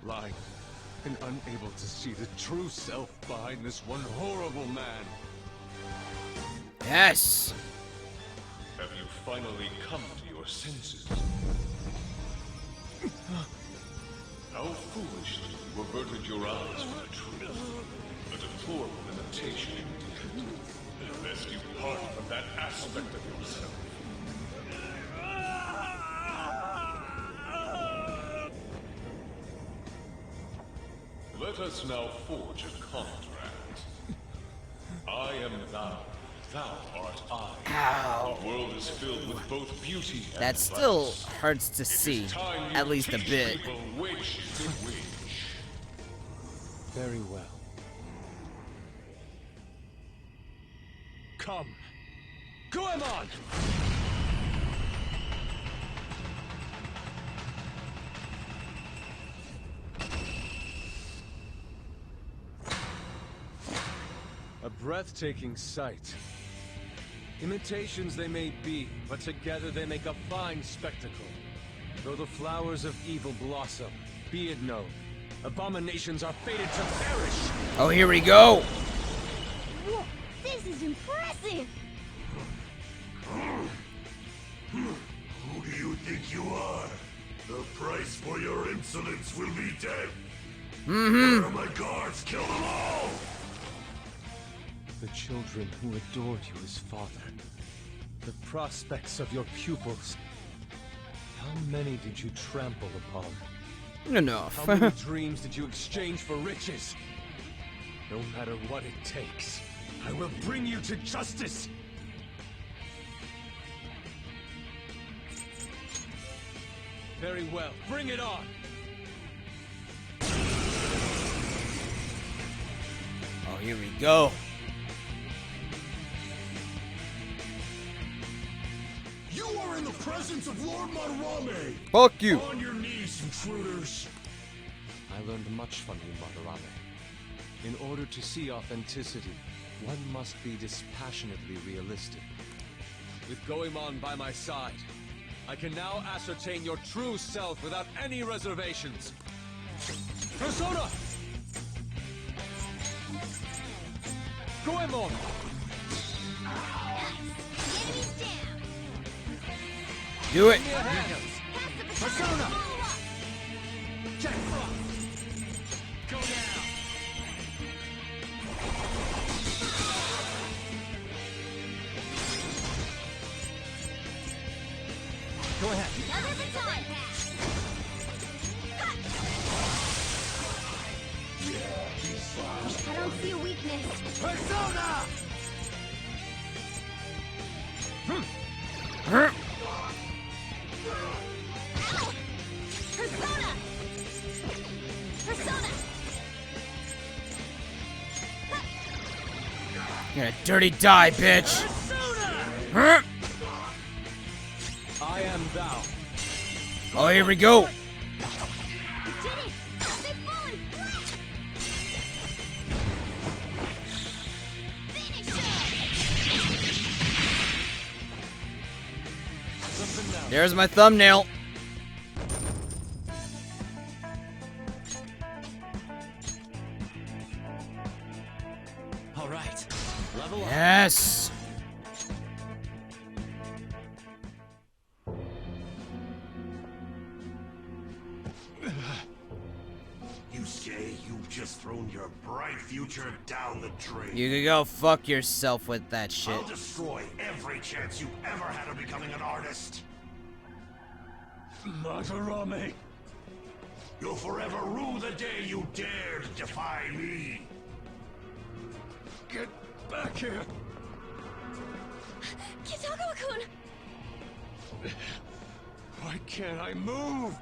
Blind and unable to see the true self behind this one horrible man. Yes. Have you finally come to your senses? How foolish averted your eyes from the truth. A deplorable imitation indeed. Lest you part from that aspect of yourself. Let us now forge a contract. I am thou. Thou art I. Ow. The world is filled with both beauty and That still vice. hurts to It see, is time you at least a teach bit. people which is which. Very well. Come. Goemon! A breathtaking sight. Imitations they may be, but together they make a fine spectacle. Though the flowers of evil blossom, be it known, abominations are fated to perish! Oh, here we go! Whoa, this is impressive! Who do you think you are? The price for your insolence will be death. Where are my guards? Kill them all! The children who adored you as father. The prospects of your pupils. How many did you trample upon? Enough. How many dreams did you exchange for riches? No matter what it takes, I will bring you to justice! Very well, bring it on! Oh, here we go. You are in the presence of Lord Madarame! Fuck you. On your knees, intruders! I learned much from you, Madarame. In order to see authenticity, one must be dispassionately realistic. With Goemon by my side, I can now ascertain your true self without any reservations. Persona! Goemon! Enemies down! Do it. Persona! Jack Frost! Go now! Go ahead. Another baton pass! I don't see a weakness. Persona! Ow! Persona! Persona! You're gonna dirty die, bitch. Huh? I am thou. Oh, here we go. You did it! They've fallen flat! Finish Something now. There's my thumbnail. All right, level up. Yes. Yusuke, you've just thrown your bright future down the drain. You can go fuck yourself with that shit. I'll destroy every chance you've ever had of becoming an artist. Madarame! You'll forever rue the day you dared defy me. Get back here! Kitagawa-kun! Why can't I move?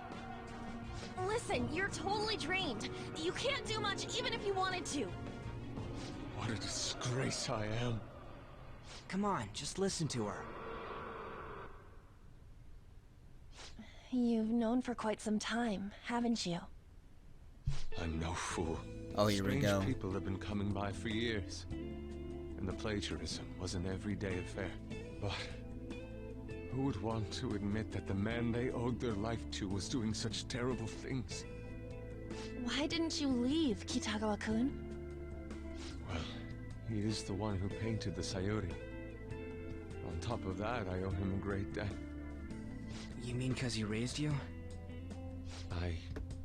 Listen, you're totally drained. You can't do much even if you wanted to. What a disgrace I am. Come on, just listen to her. You've known for quite some time, haven't you? I'm no fool. Oh, here we Strange go. people have been coming by for years. And the plagiarism was an everyday affair. But who would want to admit that the man they owed their life to was doing such terrible things? Why didn't you leave, Kitagawa-kun? Well, he is the one who painted the Sayuri. On top of that, I owe him a great debt. You mean 'cause he raised you? I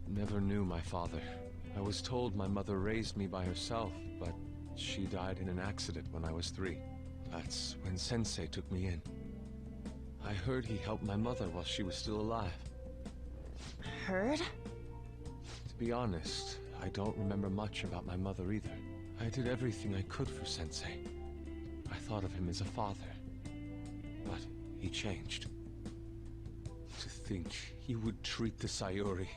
never knew my father. I I was told my mother raised me by herself, but she died in an accident when I was 3. That's when Sensei took me in. I heard he helped my mother while she was still alive. Heard? To be honest, I don't remember much about my mother either. I did everything I could for Sensei. I thought of him as a father. But he changed. To think he would treat the Sayuri,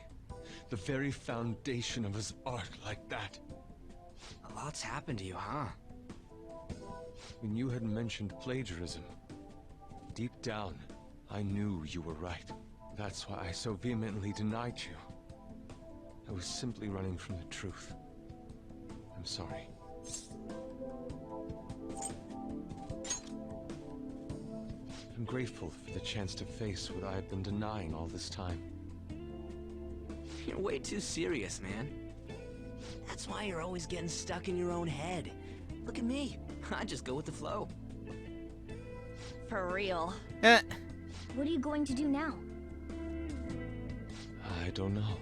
the very foundation of his art, like that. A lot's happened to you, huh? When you had mentioned plagiarism, deep down, I knew you were right. That's why I so vehemently denied you. I was simply running from the truth. I'm sorry. I'm grateful for the chance to face what I have been denying all this time. You're way too serious, man. That's why you're always getting stuck in your own head. Look at me. I just go with the flow. For real. What are you going to do now? I don't know.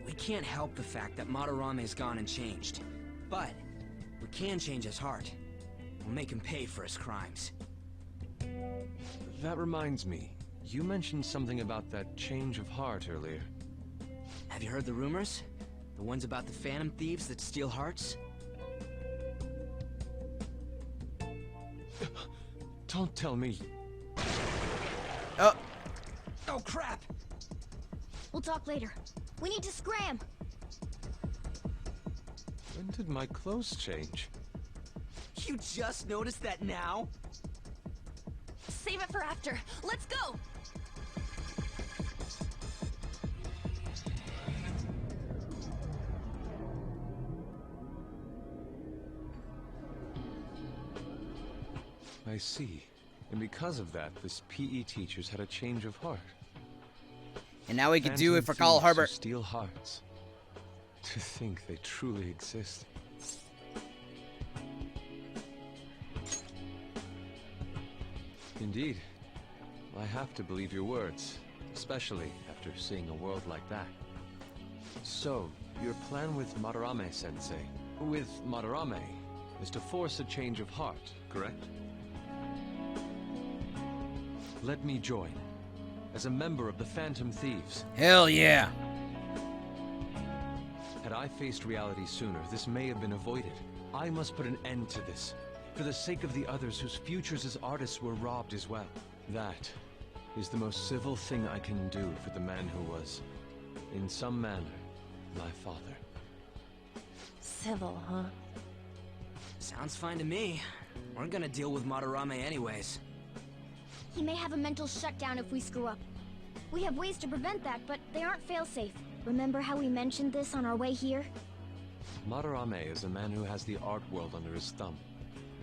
We can't help the fact that Madarame's gone and changed. But we can change his heart. We'll make him pay for his crimes. That reminds me, you mentioned something about that change of heart earlier. Have you heard the rumors? The ones about the phantom thieves that steal hearts? Don't tell me. Oh. Oh, crap! We'll talk later. We need to scram! When did my clothes change? You just noticed that now? Save it for after. Let's go! I see. And because of that, this PE teacher's had a change of heart. And now we can do it for Phantom Call thieves who Harbor. steal hearts. To think they truly exist. Indeed. I have to believe your words, especially after seeing a world like that. So, your plan with Madarame-sensei, with Madarame, is to force a change of heart, correct? Let me join, as a member of the Phantom Thieves. Hell yeah. Had I faced reality sooner, this may have been avoided. I must put an end to this, for the sake of the others whose futures as artists were robbed as well. That is the most civil thing I can do for the man who was, in some manner, my father. Civil, huh? Sounds fine to me. We're gonna deal with Madarame anyways. He may have a mental shutdown if we screw up. We have ways to prevent that, but they aren't fail-safe. Remember how we mentioned this on our way here? Madarame is a man who has the art world under his thumb.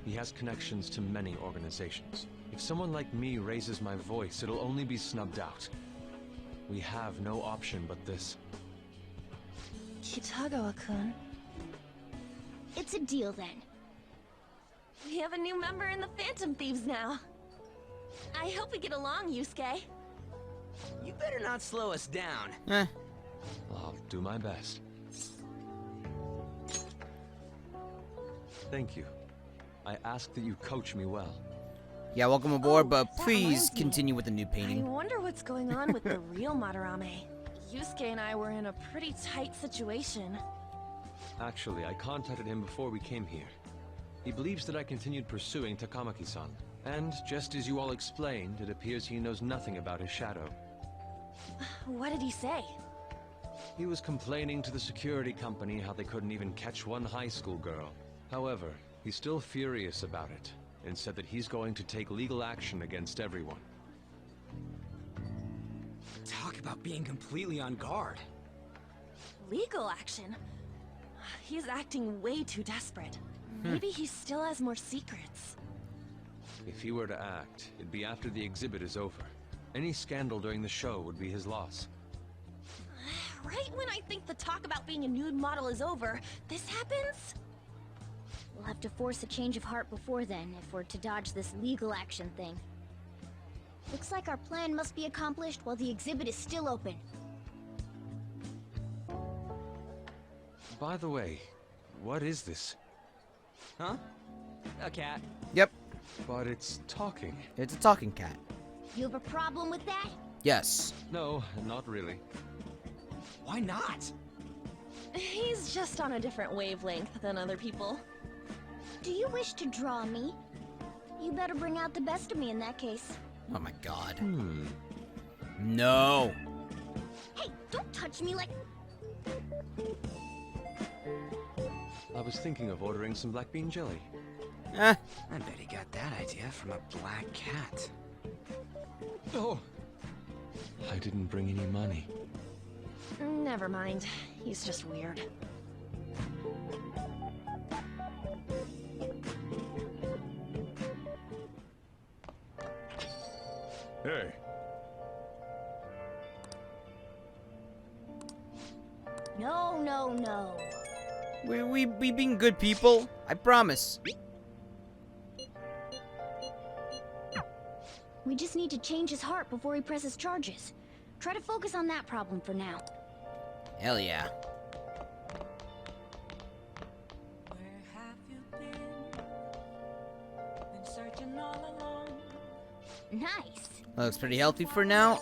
He has connections to many organizations. If someone like me raises my voice, it'll only be snubbed out. We have no option but this. Kitagawa-kun. It's a deal then. We have a new member in the Phantom Thieves now. I hope we get along, Yusuke. You better not slow us down. I'll do my best. Thank you. I ask that you coach me well. Yeah, welcome aboard, Oh, but that please reminds me. continue with the new I painting. wonder what's going on with the real Madarame. Yusuke and I were in a pretty tight situation. Actually, I contacted him before we came here. He believes that I continued pursuing Takamaki-san. And, just as you all explained, it appears he knows nothing about his shadow. What did he say? He was complaining to the security company how they couldn't even catch one high school girl. However, he's still furious about it, and said that he's going to take legal action against everyone. Talk about being completely on guard. Legal action? He's acting way too desperate. Maybe he still has more secrets. If he were to act, it'd be after the exhibit is over. Any scandal during the show would be his loss. Right when I think the talk about being a nude model is over, this happens? We'll have to force a change of heart before then, if we're to dodge this legal action thing. Looks like our plan must be accomplished while the exhibit is still open. By the way, what is this? Huh? A cat. Yep, But it's talking. it's a talking cat. You have a problem with that? Yes. No, not really. Why not? He's just on a different wavelength than other people. Do you wish to draw me? You better bring out the best of me in that case. Oh my god. No. Hey, don't touch me like... I was thinking of ordering some black bean jelly. Eh. I bet he got that idea from a black cat. Oh! I didn't bring any money. Never mind. He's just weird. Hey, No, no, no. We being good people. I promise. We just need to change his heart before he presses charges. Try to focus on that problem for now. Hell yeah. Where have you been? Been searching all along. Nice. Looks pretty healthy for now.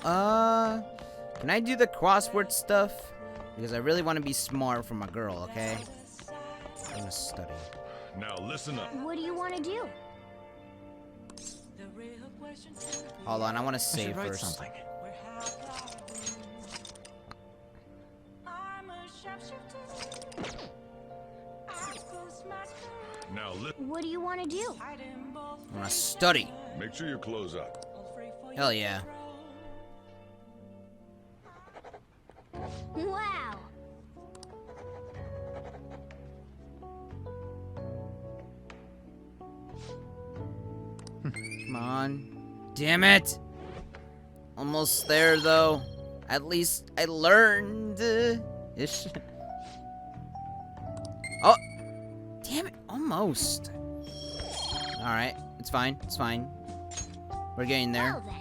Can I do the crossword stuff? Because I really want to be smart for my girl, okay? I'm gonna study. now listen up. What do you want to do? The real question is, Hold on, I want to I save should write first. something. where have I been? I'm a sharpshooter. I close my eyes, Now What do you want to do? hiding both I want to study. make sure you close up. all free for Hell you to yeah. throw. Wow. Come on. Damn it. Almost there, though. At least I learned. Ish. Oh. Damn it. Almost. Alright. It's fine. It's fine. We're getting there. Well then.